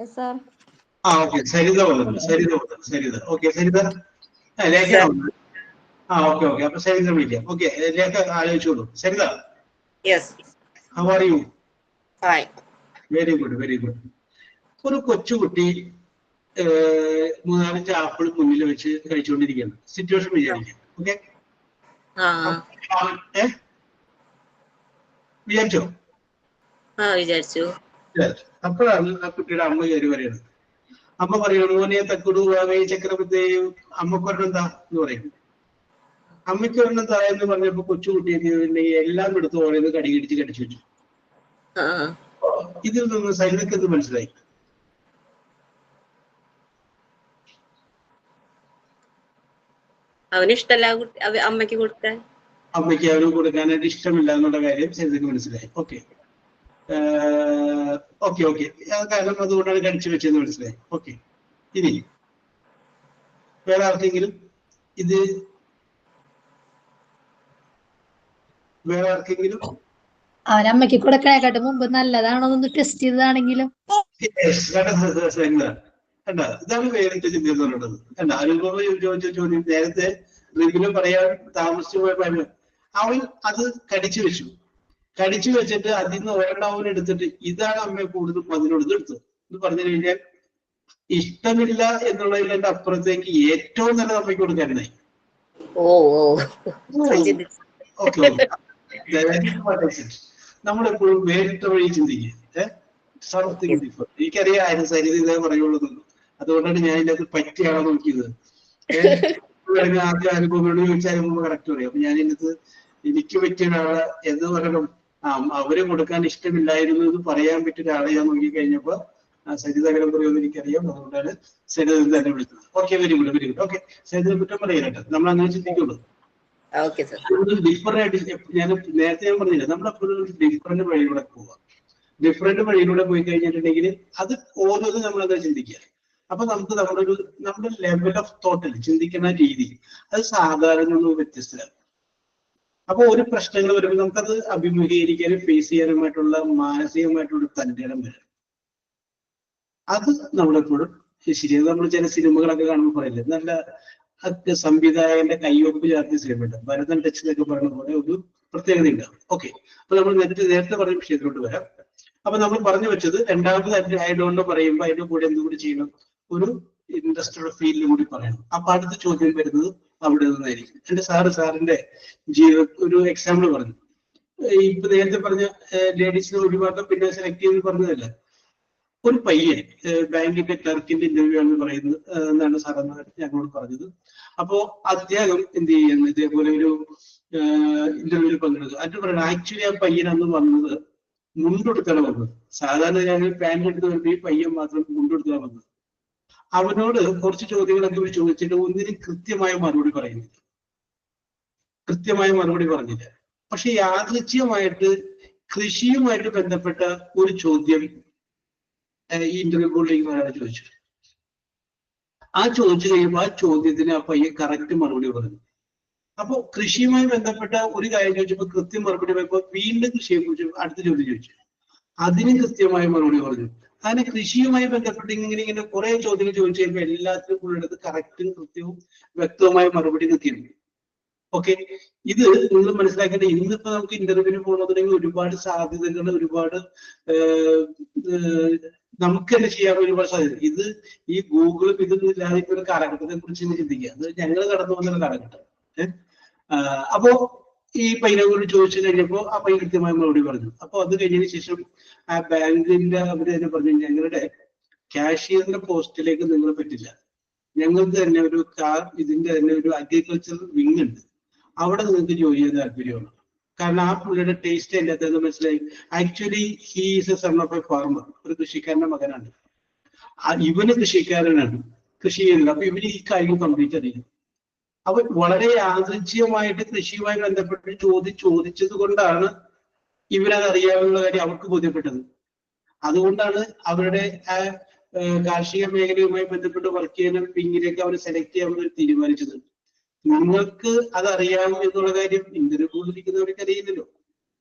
Yes, sir. Okay. Saritha വന്നു. സരിത ഓക്കെ. സരിത, ലേഖ. ഓക്കെ. അപ്പൊ സരിത വിളിക്കാം. ഓക്കെ, ലേഖ ആലോചിച്ചോളൂ. Saritha, how are you? Very good. ഒരു കൊച്ചുകുട്ടി 3-4 ആപ്പിൾ മുന്നിൽ വെച്ച് കഴിച്ചുകൊണ്ടിരിക്കുകയാണ്. സിറ്റുവേഷൻ വിചാരിക്കാം. ഓക്കെ, വിചാരിച്ചോ? അപ്പോഴാണ് ആ കുട്ടിയുടെ അമ്മ കയറി പറയുന്നത്. അമ്മ പറയുന്നത്, മോനെ തക്കുടു ചക്രവർത്തിയും അമ്മക്കൊരെണ്ണം എന്ന് പറയുന്നു. അമ്മയ്ക്ക് ഒരെണ്ണം തായെന്ന് പറഞ്ഞപ്പോ കൊച്ചുകുട്ടി എല്ലാം എടുത്ത് ഓരോന്ന് കടിച്ചു വെച്ചു. ഇതിൽ നിന്ന് സൈനികക്ക് എന്ത് മനസ്സിലായി? അവന് ഇഷ്ടമല്ല അമ്മയ്ക്ക് കൊടുക്കാൻ. അമ്മയ്ക്ക് അവന് കൊടുക്കാനായിട്ട് ഇഷ്ടമില്ല എന്നുള്ള കാര്യം സരിതയ്ക്ക് മനസ്സിലായി. ഓക്കെ ഓക്കെ ഓക്കെ, കാരണം അതുകൊണ്ടാണ് കടിച്ചു വെച്ചതെന്ന് മനസ്സിലായി. ഓക്കെ, ഇനി വേറെ ആർക്കെങ്കിലും ഇത് വേറെ ആർക്കെങ്കിലും അവനമ്മയ്ക്ക് കൊടുക്കണേക്കാട്ട് മുമ്പ് നല്ലതാണോ എന്ന് ടെസ്റ്റ് ചെയ്തതാണെങ്കിലും കണ്ട, ഇതാണ് വേറിട്ട ചിന്ത എന്ന് പറയുന്നത്. കണ്ട, അനുഭവ ചോദിച്ച ചോദ്യം നേരത്തെ റിവിലും പറയാൻ താമസിച്ചു പോയ പയ്യൻ അവൻ അത് കടിച്ചു വെച്ചു. കടിച്ചു വെച്ചിട്ട് അതിൽ നിന്ന് ഒരെണ്ണവൻ എടുത്തിട്ട് ഇതാണ് അമ്മയെ കൂടുതൽ അതിനോട് എടുത്തത് എന്ന് പറഞ്ഞു കഴിഞ്ഞാൽ ഇഷ്ടമില്ല എന്നുള്ളതിന്റെ അപ്പുറത്തേക്ക് ഏറ്റവും നല്ല അമ്മയ്ക്ക് കൊടുക്കാനായി. ഓക്കെ, നമ്മളെപ്പോഴും വേറിട്ട വഴി ചിന്തിക്കുക. Something different. എനിക്കറിയാം ആരും സരിത ഇതേ പറയുള്ളൂ, അതുകൊണ്ടാണ് ഞാൻ ഇതിന്റെ അത് പറ്റിയാണോ നോക്കിയത്. ആദ്യം അനുഭവങ്ങളോട് ചോദിച്ചാൽ അനുഭവം കറക്റ്റ് പറയും. അപ്പൊ ഞാൻ ഇതിനകത്ത് എനിക്ക് പറ്റിയ ഒരാളെ എന്ന് പറയണം, അവര് കൊടുക്കാൻ ഇഷ്ടമില്ലായിരുന്നു എന്ന് പറയാൻ പറ്റിയ ഒരാളെ ഞാൻ നോക്കി കഴിഞ്ഞപ്പോ സരിത അങ്ങനെ പറയുമെന്ന് എനിക്കറിയാം. അതുകൊണ്ടാണ് സരിത തന്നെ വിളിച്ചത്. Okay, very good very good. Okay, Saritha കുറ്റം പറയട്ടെ, നമ്മൾ അങ്ങനെ ചിന്തിക്കുള്ളൂ. ഡിഫറെന്റ് ആയിട്ട് ഞാൻ നേരത്തെ ഞാൻ പറഞ്ഞില്ല, നമ്മളെപ്പോഴും ഡിഫറെന്റ് വഴിയിലൂടെ പോവാം. ഡിഫറെന്റ് വഴിയിലൂടെ പോയി കഴിഞ്ഞിട്ടുണ്ടെങ്കിൽ അത് ഓരോന്നും നമ്മളത് ചിന്തിക്കുക. അപ്പൊ നമുക്ക് നമ്മുടെ ലെവൽ ഓഫ് തോട്ടിൽ ചിന്തിക്കുന്ന രീതി അത് സാധാരണ വ്യത്യസ്തമാണ്. അപ്പൊ ഒരു പ്രശ്നങ്ങൾ വരുമ്പോൾ നമുക്കത് അഭിമുഖീകരിക്കാനും ഫേസ് ചെയ്യാനുമായിട്ടുള്ള മാനസികമായിട്ടുള്ള തന്റേടം വരും. അത് നമ്മളെപ്പോഴും ശരിയാണ്. നമ്മൾ ചില സിനിമകളൊക്കെ കാണുമ്പോൾ പറയില്ലേ, നല്ല സംവിധായകന്റെ കയ്യൊപ്പ് ചേർത്ത് സിനിമയുണ്ട്, ഭരതൻ ടച്ച് എന്നൊക്കെ പറയുന്ന പോലെ ഒരു പ്രത്യേകത ഉണ്ടാവും. ഓക്കെ, അപ്പൊ നമ്മൾ നേരത്തെ പറഞ്ഞ വിഷയത്തിലോട്ട് വരാം. അപ്പൊ നമ്മൾ പറഞ്ഞു വെച്ചത് രണ്ടാമത് ആയതുകൊണ്ട് പറയുമ്പോൾ അതിന്റെ കൂടെ എന്തുകൂടി ചെയ്യണം, ഒരു ഇൻട്രസ്റ്റഡ് ഫീൽഡിൽ കൂടി പറയണം. അപ്പൊ അടുത്ത ചോദ്യം വരുന്നത് അവിടെ നിന്നായിരിക്കും. എന്റെ സാറിന്റെ ഒരു എക്സാമ്പിൾ പറഞ്ഞു. ഇപ്പൊ നേരത്തെ പറഞ്ഞ ലേഡീസിനെ ഒഴിവാക്കാൻ പിന്നെ സെലക്ട് ചെയ്ത് പറഞ്ഞതല്ല, ഒരു പയ്യൻ ബാങ്കിന്റെ ക്ലർക്കിന്റെ ഇന്റർവ്യൂ ആണ് പറയുന്നത് എന്നാണ് സാറെന്ന് ഞങ്ങളോട് പറഞ്ഞത്. അപ്പോ അദ്ദേഹം എന്ത് ചെയ്യുന്നു, ഇതേപോലെ ഒരു ഇന്റർവ്യൂവിൽ പങ്കെടുത്തു. അതിന് പറയുന്നത് ആക്ച്വലി ആ പയ്യൻ അന്ന് വന്നത് മുണ്ടെടുത്താണ് വന്നത്. സാധാരണ ഞാൻ പാന്റ് എടുത്ത് വരുമ്പോൾ ഈ പയ്യൻ മാത്രം മുണ്ടെടുത്താണ് വന്നത്. അവനോട് കുറച്ച് ചോദ്യങ്ങളൊക്കെ ചോദിച്ചിട്ട് ഒന്നിനും കൃത്യമായ മറുപടി പറയുന്നില്ല, പറഞ്ഞില്ല. പക്ഷെ യാദൃച്ഛികമായിട്ട് കൃഷിയുമായിട്ട് ബന്ധപ്പെട്ട ഒരു ചോദ്യം ഈ ഇന്റർവ്യൂ ബോർഡിലേക്ക് ഒരാൾ ചോദിച്ചു. ആ ചോദിച്ചു കഴിയുമ്പോൾ ആ ചോദ്യത്തിന് ആ പയ്യൻ കറക്റ്റ് മറുപടി പറഞ്ഞു. അപ്പൊ കൃഷിയുമായി ബന്ധപ്പെട്ട ഒരു കാര്യം ചോദിച്ചപ്പോൾ കൃത്യം മറുപടി പറയുമ്പോൾ വീണ്ടും കൃഷിയെ കുറിച്ച് അടുത്ത ചോദ്യം ചോദിച്ചു, അതിനും കൃത്യമായ മറുപടി പറഞ്ഞു. അങ്ങനെ കൃഷിയുമായി ബന്ധപ്പെട്ട് ഇങ്ങനെ കുറെ ചോദ്യങ്ങൾ ചോദിച്ചു കഴിയുമ്പോൾ എല്ലാത്തിനും പുള്ളിയെടുത്ത് കറക്റ്റും കൃത്യവും വ്യക്തവുമായ മറുപടി കിട്ടിയിരുന്നു. ഓക്കെ, ഇത് നിങ്ങൾ മനസ്സിലാക്കേണ്ട. ഇന്നിപ്പോ നമുക്ക് ഇന്റർവ്യൂവിന് പോകണമെന്നുണ്ടെങ്കിൽ ഒരുപാട് സാധ്യതകൾ, ഒരുപാട് നമുക്ക് തന്നെ ചെയ്യാൻ ഒരുപാട് സാധ്യത. ഇത് ഈ ഗൂഗിളും ഇതൊന്നും ഇല്ലാതെ ഒരു കാലഘട്ടത്തെ കുറിച്ച് ചിന്തിക്കുക. അത് ഞങ്ങൾ കടന്നു വന്ന കാലഘട്ടം. അപ്പോ ഈ പയ്യനോട് ചോദിച്ചു കഴിഞ്ഞപ്പോ ആ പയ്യൻ കൃത്യമായ മറുപടി പറഞ്ഞു. അപ്പൊ അത് കഴിഞ്ഞതിന് ശേഷം ആ ബാങ്കിന്റെ അവര് തന്നെ പറഞ്ഞു, ഞങ്ങളുടെ കാഷ്യറിന്റെ പോസ്റ്റിലേക്ക് നിങ്ങൾ പറ്റില്ല, ഞങ്ങൾക്ക് തന്നെ ഒരു ഇതിന്റെ തന്നെ ഒരു അഗ്രികൾച്ചർ വിങ് ഉണ്ട്, അവിടെ നിങ്ങൾക്ക് ജോലി ചെയ്യാൻ താല്പര്യമാണ്. കാരണം ആ പുള്ളിയുടെ ടേസ്റ്റ് എൻ്റെ അകത്ത് മനസ്സിലായി. Actually he is a son of A farmer, ഒരു കൃഷിക്കാരന്റെ മകനാണ്. ഇവന് കൃഷിക്കാരനാണ്, കൃഷി ചെയ്യുന്നത്. അപ്പൊ ഇവന് ഈ കാര്യം കംപ്ലീറ്റ് അറിയും. അപ്പൊ വളരെ യാദൃച്ഛികമായിട്ട് കൃഷിയുമായി ബന്ധപ്പെട്ട് ചോദിച്ചത് കൊണ്ടാണ് ഇവരത് അറിയാവുന്ന കാര്യം അവർക്ക് ബോധ്യപ്പെട്ടത്. അതുകൊണ്ടാണ് അവരുടെ ആ കാർഷിക മേഖലയുമായി ബന്ധപ്പെട്ട് വർക്ക് ചെയ്യുന്ന പിങ്ങിലേക്ക് അവർ സെലക്ട് ചെയ്യാൻ തീരുമാനിച്ചത്. നിങ്ങൾക്ക് അതറിയാമോ എന്നുള്ള കാര്യം ഇന്റർവ്യൂ ഇരിക്കുന്നവർക്ക് അറിയില്ലല്ലോ.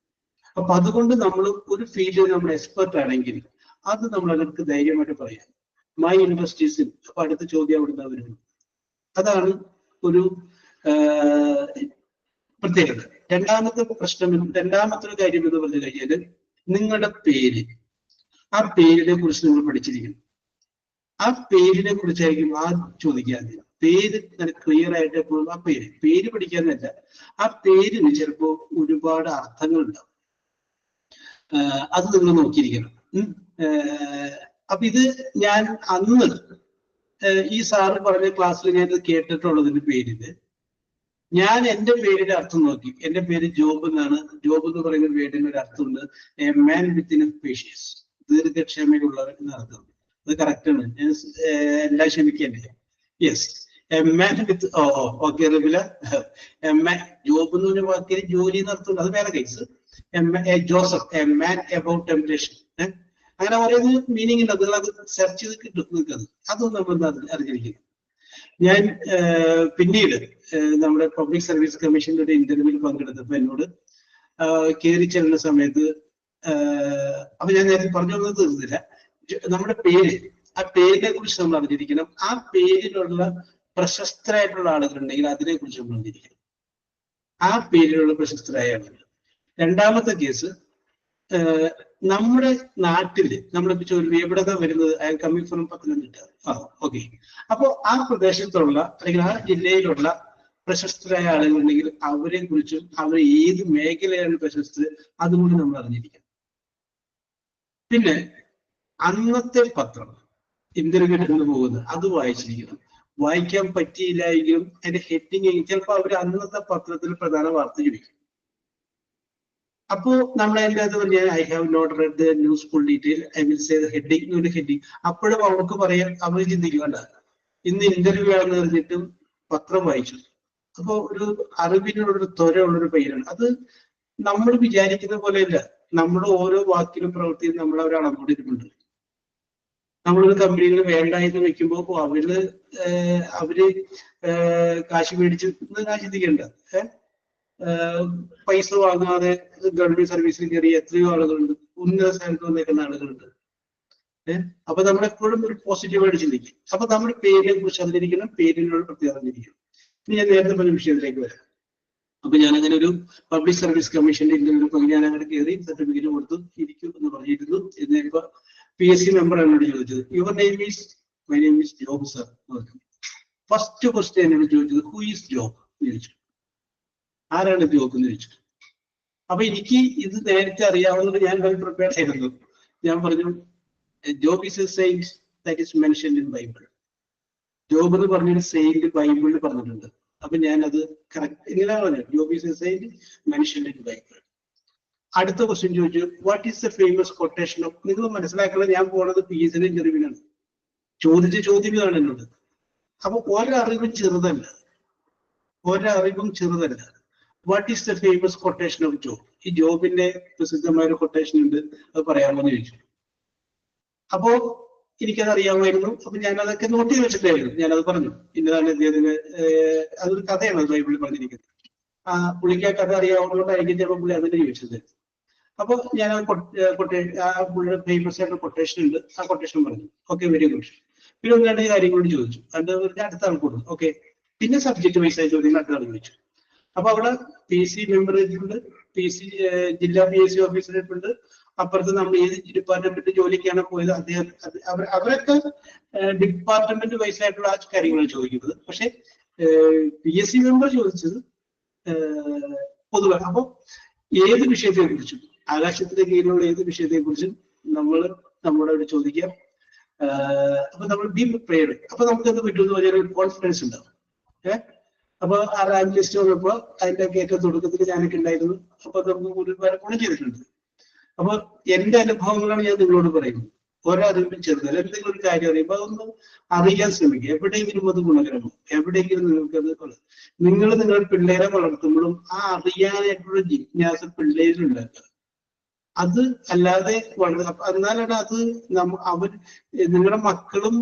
അപ്പൊ അതുകൊണ്ട് നമ്മൾ ഒരു ഫീൽഡിൽ നമ്മൾ എക്സ്പെർട്ട് ആണെങ്കിൽ അത് നമ്മൾ അവർക്ക് ധൈര്യമായിട്ട് പറയാം, മൈ ഇൻട്രസ്റ്റ് ഈസ് ഇൻ. അപ്പൊ അടുത്ത ചോദ്യം അവിടുന്ന് വരുന്നു. അതാണ് ഒരു പ്രത്യേകത. രണ്ടാമത്തെ ഒരു കാര്യം എന്ന് പറഞ്ഞു കഴിഞ്ഞാൽ നിങ്ങളുടെ പേര്, ആ പേരിനെ കുറിച്ച് നിങ്ങൾ പഠിച്ചിരിക്കണം. ആ പേരിനെ കുറിച്ചായിരിക്കും ആ ചോദിക്കാൻ. പേര് ക്ലിയർ ആയിട്ട് എപ്പോഴും ആ പേര് പഠിക്കാന്നല്ല, ആ പേരിന് ചിലപ്പോ ഒരുപാട് അർത്ഥങ്ങൾ ഉണ്ടാവും. അത് നിങ്ങൾ നോക്കിയിരിക്കണം. അപ്പൊ ഇത് ഞാൻ അന്ന് ഈ സാറ് പറഞ്ഞ ക്ലാസ്സിൽ ഞാൻ ഇത് കേട്ടിട്ടുള്ളതിന്റെ പേരില് ഞാൻ എന്റെ പേരിന്റെ അർത്ഥം നോക്കി. എന്റെ പേര് ജോബ് എന്നാണ്. ജോബ് എന്ന് പറയുന്ന പേരിന് ഒരു അർത്ഥമുണ്ട്, എ മാൻ വിത്തിൻ പേഷ്യൻസ്, ദീർഘക്ഷമയുള്ളവൻ എന്ന അർത്ഥം. അത് കറക്റ്റാണ്, ഞാൻ എല്ലാം ക്ഷമിക്കല്ലേ. Yes, a man with okay റിബില എ മാൻ ജോബ് എന്ന് പറഞ്ഞ വാക്കിൽ ജോലി നടത്തുന്നത് അത് വേറെ case. Joseph a man about temptation. അങ്ങനെ പറയുന്ന മീനിങ് ഉണ്ട്. അത് സെർച്ച് ചെയ്ത് കിട്ടും നിൽക്കുന്നത്. അതൊന്നും നമ്മൾ അറിഞ്ഞിരിക്കുന്നു. ഞാൻ പിന്നീട് നമ്മുടെ പബ്ലിക് സർവീസ് കമ്മീഷന്റെ ഒരു ഇന്റർവ്യൂവിൽ പങ്കെടുത്തപ്പോൾ എന്നോട് കയറി ചെല്ലുന്ന സമയത്ത് അപ്പൊ ഞാൻ നേരത്തെ പറഞ്ഞു വന്നത് തീർന്നില്ല. നമ്മുടെ പേര്, ആ പേരിനെ കുറിച്ച് നമ്മൾ അറിഞ്ഞിരിക്കണം. ആ പേരിലുള്ള പ്രശസ്തരായിട്ടുള്ള ആളുകളുണ്ടെങ്കിൽ അതിനെ കുറിച്ച് നമ്മൾ അറിഞ്ഞിരിക്കണം. ആ പേരിലുള്ള പ്രശസ്തരായ ആളുകൾ. രണ്ടാമത്തെ കേസ്, നമ്മുടെ നാട്ടില് നമ്മളിപ്പോ ചോദിച്ചു എവിടെ വരുന്നത്, I coming from Pathanamthitta. Okay. അപ്പോ ആ പ്രദേശത്തുള്ള അല്ലെങ്കിൽ ആ ജില്ലയിലുള്ള പ്രശസ്തരായ ആളുകളുണ്ടെങ്കിൽ അവരെ കുറിച്ചും അവർ ഏത് മേഖലയാണ് പ്രശസ്തർ അതുകൊണ്ട് നമ്മൾ അറിഞ്ഞിരിക്കണം. പിന്നെ അന്നത്തെ പത്രം ഇന്റർവ്യൂ എടുന്നു പോകുന്നത് അത് വായിച്ചിരിക്കണം. വായിക്കാൻ പറ്റിയില്ല എങ്കിലും അതിന്റെ ഹെഡിങ് ചിലപ്പോൾ അവർ അന്നത്തെ പത്രത്തിൽ പ്രധാന വാർത്ത ചോദിക്കും. അപ്പോ നമ്മൾ അതിൻ്റെ അത് പറഞ്ഞാൽ I have not read the news full detail, I will say heading ഒരു ഹെഡിങ്. അപ്പോഴും അവർക്ക് പറയാൻ അവർ ചിന്തിക്കേണ്ട ഇന്ന് ഇന്റർവ്യൂ ആണെന്ന് പറഞ്ഞിട്ടും പത്രം വായിച്ചു. അപ്പൊ ഒരു അറിവിനോടൊരു ത്വരയുള്ളൊരു പയ്യനാണ്. അത് നമ്മൾ വിചാരിക്കുന്ന പോലെയല്ല. നമ്മുടെ ഓരോ വാക്കിലും പ്രവൃത്തിയും നമ്മൾ അവർ അളന്നുകൊണ്ടിരിക്കുന്നുണ്ട്. നമ്മളൊരു കമ്പനിയിൽ വേണ്ട എന്ന് വെക്കുമ്പോൾ അവര് കാശ് മേടിച്ച് ചിന്തിക്കേണ്ട. പൈസ വാങ്ങാതെ ഗവൺമെന്റ് സർവീസിൽ കയറിയ എത്രയോ ആളുകളുണ്ട്, ഉന്നത സ്ഥാനത്ത് വന്നേക്കുന്ന ആളുകളുണ്ട്. അപ്പൊ നമ്മളെപ്പോഴും ഒരു പോസിറ്റീവായിട്ട് ചിന്തിക്കും. അപ്പൊ നമ്മുടെ പേരിനെ കുറിച്ച് അറിഞ്ഞിരിക്കണം, പേരിനോട് പ്രത്യേകം അറിഞ്ഞിരിക്കണം. ഇനി ഞാൻ നേരത്തെ പറഞ്ഞ വിഷയത്തിലേക്ക് വരാം. അപ്പൊ ഞാൻ അങ്ങനെ ഒരു പബ്ലിക് സർവീസ് കമ്മീഷന്റെ ഇന്റർവ്യൂ ഞാൻ അങ്ങനെ കയറി സർട്ടിഫിക്കറ്റ് കൊടുത്തു ഇരിക്കും എന്ന് പറഞ്ഞിരുന്നു. എന്നിപ്പോ PSC മെമ്പർ എന്നോട് ചോദിച്ചത് your name is, my name is job sir. First question എന്നോട് ചോദിച്ചത് ഹു ഈസ് ജോബ് എന്ന് ചോദിച്ചു. ആരാണ് ജോബ് എന്ന് ചോദിച്ചു. അപ്പൊ എനിക്ക് ഇത് നേരത്തെ അറിയാവുന്നത് ഞാൻ വെൽ പ്രിപ്പയർഡ് ആയിരുന്നു. ഞാൻ പറഞ്ഞു job is A Saint that is mentioned in Bible. Job എന്ന് പറഞ്ഞൊരു സെയിന്റ് ബൈബിളിൽ പറഞ്ഞിട്ടുണ്ട്. അപ്പൊ ഞാൻ അത് കറക്റ്റ് ഇങ്ങനെ പറഞ്ഞു, job is A Saint mentioned in Bible. അടുത്ത ക്വസ്റ്റ്യൻ ചോദിച്ചു what is the famous quotation of. നിങ്ങൾ മനസ്സിലാക്കുന്നത് ഞാൻ പോണത് PSC ഇന്റർവ്യൂവിനാണ്. ചോദിച്ച ചോദ്യം ഇതാണ് എന്നോട്. അപ്പൊ ഒരറിവും ചെറുതല്ല, what is the famous quotation of job. ഈ ജോബിന്റെ പ്രസിദ്ധമായ ഒരു കൊട്ടേഷൻ ഉണ്ട്, അത് പറയാമോ എന്ന് ചോദിച്ചു. അപ്പോ എനിക്കത് അറിയാമായിരുന്നു. അപ്പൊ ഞാൻ അതൊക്കെ നോട്ട് ചെയ്ത് വെച്ചിട്ടായിരുന്നു. ഞാനത് പറഞ്ഞു, ഇന്നതാണ് അദ്ദേഹത്തിന്. അതൊരു കഥയാണ് ബൈബിളിൽ പറഞ്ഞിരിക്കുന്നത്. പുള്ളിക്ക് ആ കഥ അറിയാവുന്നതുകൊണ്ടായിരിക്കും ചിലപ്പോൾ പുള്ളി അതിനെ ചോദിച്ചത്. അപ്പൊ ഞാൻ പുള്ളിയുടെ ഫേമസ് ആയിട്ടുള്ള കൊട്ടേഷൻ ഉണ്ട്, ആ കൊട്ടേഷൻ പറഞ്ഞു. Okay, very good. പിന്നെ ഒന്ന് രണ്ട് കാര്യങ്ങളോട് ചോദിച്ചു. അത് അടുത്ത ആൾ കൊടുത്തു. ഓക്കെ. പിന്നെ സബ്ജക്ട് വൈസ് ആയ ചോദ്യങ്ങൾ അടുത്ത ആൾ ചോദിച്ചു. അപ്പൊ അവിടെ PSC മെമ്പർ ഉണ്ട്, ജില്ലാ PSC ഓഫീസറായിട്ടുണ്ട്. അപ്പുറത്ത് നമ്മൾ ഏത് ഡിപ്പാർട്ട്മെന്റ് ജോലിക്കാണ് പോയത് അദ്ദേഹം അവരൊക്കെ ഡിപ്പാർട്ട്മെന്റ് വൈസ് ആയിട്ടുള്ള ആ കാര്യങ്ങൾ ചോദിക്കുന്നത്. പക്ഷെ PSC മെമ്പർ ചോദിച്ചത് പൊതുവെ. അപ്പൊ ഏത് വിഷയത്തെ കുറിച്ചും, ആകാശത്തിന്റെ കീഴിലുള്ള ഏത് വിഷയത്തെ കുറിച്ചും നമ്മളോട് ചോദിക്കാം. അപ്പൊ നമ്മൾ ബി പ്രിപ്പയർഡ്. അപ്പൊ നമുക്ക് എന്ത് പറ്റുമെന്ന് പറഞ്ഞാൽ ഒരു കോൺഫിഡൻസ് ഉണ്ടാവും. അപ്പൊ ആ റാങ്ക് ലിസ്റ്റ് വന്നപ്പോ അതിന്റെ ഏറ്റവും തുടക്കത്തിൽ ഞാനൊക്കെ ഉണ്ടായിരുന്നു. അപ്പൊ നമുക്ക് ഒരുപാട് ഗുണം ചെയ്തിട്ടുണ്ട്. അപ്പൊ എന്റെ അനുഭവങ്ങളാണ് ഞാൻ നിങ്ങളോട് പറയുന്നത്. ഒരറിവും ചെറുതല്ല. എന്തെങ്കിലും ഒരു കാര്യം അറിയുമ്പോൾ അതൊന്ന് അറിയാൻ ശ്രമിക്കുക. എവിടെയെങ്കിലും അത് ഗുണകരമോ, എവിടെയെങ്കിലും നിങ്ങൾക്കത് നിങ്ങളുടെ പിള്ളേരെ വളർത്തുമ്പോഴും ആ അറിയാനായിട്ടുള്ള ജിജ്ഞാസ പിള്ളേരിലുണ്ടാക്കുക. അത് അല്ലാതെ എന്നാലാണ് അത് നിങ്ങളുടെ മക്കളും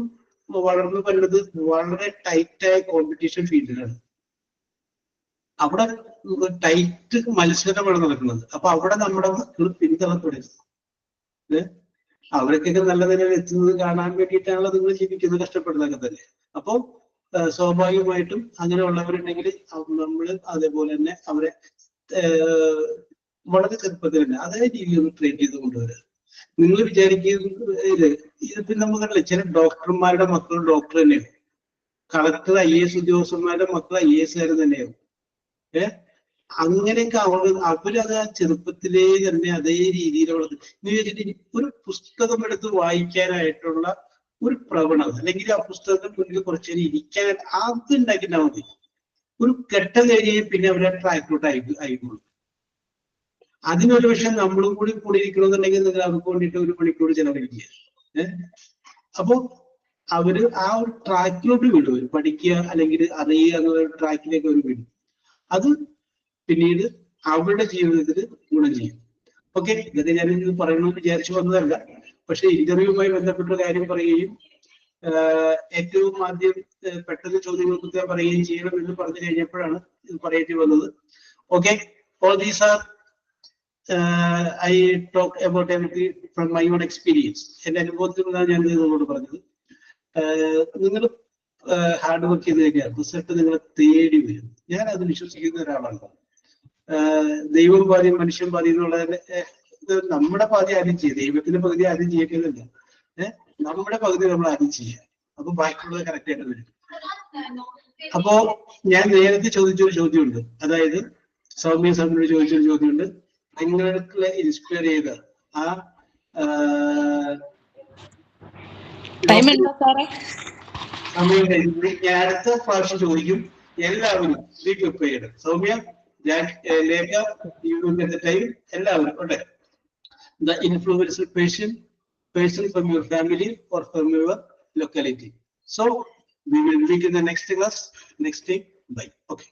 വളർന്നു വരുന്നത് വളരെ ടൈറ്റായ കോമ്പറ്റീഷൻ ഫീൽഡിലാണ്. അവിടെ ടൈറ്റ് മത്സരമാണ് നടക്കുന്നത്. അപ്പൊ അവിടെ നമ്മുടെ മക്കൾ പിന്തള്ളപ്പെടുന്നത്. അവർക്കൊക്കെ നല്ല നിലയിൽ എത്തുന്നത് കാണാൻ വേണ്ടിയിട്ടാണല്ലോ നിങ്ങൾ ജീവിക്കുന്നത്, കഷ്ടപ്പെടുന്നതൊക്കെ തന്നെ. അപ്പൊ സ്വാഭാവികമായിട്ടും അങ്ങനെയുള്ളവരുണ്ടെങ്കിൽ നമ്മൾ അതേപോലെ തന്നെ അവരെ വളരെ ചെറുപ്പത്തിൽ തന്നെ അതേ രീതിയിൽ ഒന്ന് ട്രെയിൻ ചെയ്ത് കൊണ്ടുവരിക. നിങ്ങൾ വിചാരിക്കുന്നത് ഇതിപ്പോ നമുക്കല്ലേ ചില ഡോക്ടർമാരുടെ മക്കൾ ഡോക്ടർ തന്നെയാവും, കളക്ടർ IAS ഉദ്യോഗസ്ഥന്മാരുടെ മക്കൾ IAS തന്നെയാവും. അങ്ങനെയൊക്കെ അവരത് ആ ചെറുപ്പത്തിലേ തന്നെ അതേ രീതിയിലുള്ള എന്ന് വെച്ചിട്ട് ഒരു പുസ്തകം എടുത്ത് വായിക്കാനായിട്ടുള്ള ഒരു പ്രവണത, അല്ലെങ്കിൽ ആ പുസ്തകത്തിന് മുന്നിൽ കുറച്ചു നേരം ഇരിക്കാൻ അത് ഉണ്ടാക്കിയിട്ടാൽ മതി. ഒരു ഘട്ടം കഴിഞ്ഞ് പിന്നെ അവരെ ട്രാക്കിലോട്ട് ആയിക്കോളും. അതിനൊരു പക്ഷെ നമ്മളും കൂടി ഇരിക്കണമെന്നുണ്ടെങ്കിൽ നിങ്ങൾ അവർക്ക് വേണ്ടിയിട്ട് 1 മണിക്കൂർ ചെലവഴിക്കുക. അപ്പൊ അവര് ആ ഒരു ട്രാക്കിലോട്ട് വിടും. അവർ പഠിക്കുക അല്ലെങ്കിൽ അറിയുക എന്നുള്ള ട്രാക്കിലേക്ക് അവർ വിടും. അത് പിന്നീട് അവരുടെ ജീവിതത്തിൽ ഗുണം ചെയ്യും. ഓക്കെ, ഇതൊക്കെ ഞാൻ ഇത് പറയണമെന്ന് വിചാരിച്ചു വന്നതല്ല. പക്ഷെ ഇന്റർവ്യൂവുമായി ബന്ധപ്പെട്ട കാര്യം പറയുകയും ഏറ്റവും ആദ്യം പെട്ടെന്ന് ചോദ്യങ്ങൾക്ക് ഉത്തരം പറയുകയും ചെയ്യണം എന്ന് പറഞ്ഞു കഴിഞ്ഞപ്പോഴാണ് ഇത് പറയേണ്ടി വന്നത്. Okay, all these are I talk about everything from my own experience. എന്റെ അനുഭവത്തിൽ നിന്നാണ് ഞാൻ നിങ്ങളോട് പറഞ്ഞത്. നിങ്ങൾ ഹാർഡ് വർക്ക് ചെയ്ത് കഴിഞ്ഞാൽ റിസൾട്ട് നിങ്ങളെ തേടി വരും. ഞാൻ അത് വിശ്വസിക്കുന്ന ഒരാളാണ്. ദൈവം പാതി മനുഷ്യൻ പാതി എന്നുള്ളതിന് നമ്മുടെ പാതി ആദ്യം ചെയ്യുക, ദൈവത്തിന്റെ പകുതി ആദ്യം ചെയ്യേണ്ടതല്ല. നമ്മുടെ പകുതി നമ്മൾ ആദ്യം ചെയ്യുക, അപ്പൊ ബാക്കിയുള്ളത് കറക്റ്റ് ആയിട്ട് വരും. അപ്പോ ഞാൻ നേരത്തെ ചോദിച്ചൊരു ചോദ്യമുണ്ട്, അതായത് സൗമ്യ സാറിനോട് ചോദിച്ചൊരു ചോദ്യമുണ്ട്. നിങ്ങൾക്ക് ഇൻസ്പയർ ചെയ്ത ആ സമയം കഴിഞ്ഞ് ഞാൻ അടുത്ത പ്രാവശ്യം ചോദിക്കും. എല്ലാവരും be prepared. Soumya, Lekha, time എല്ലാവരും ഉണ്ട്. The influential person from your family or from your locality. So we will meet in the next class next time. Bye. Okay.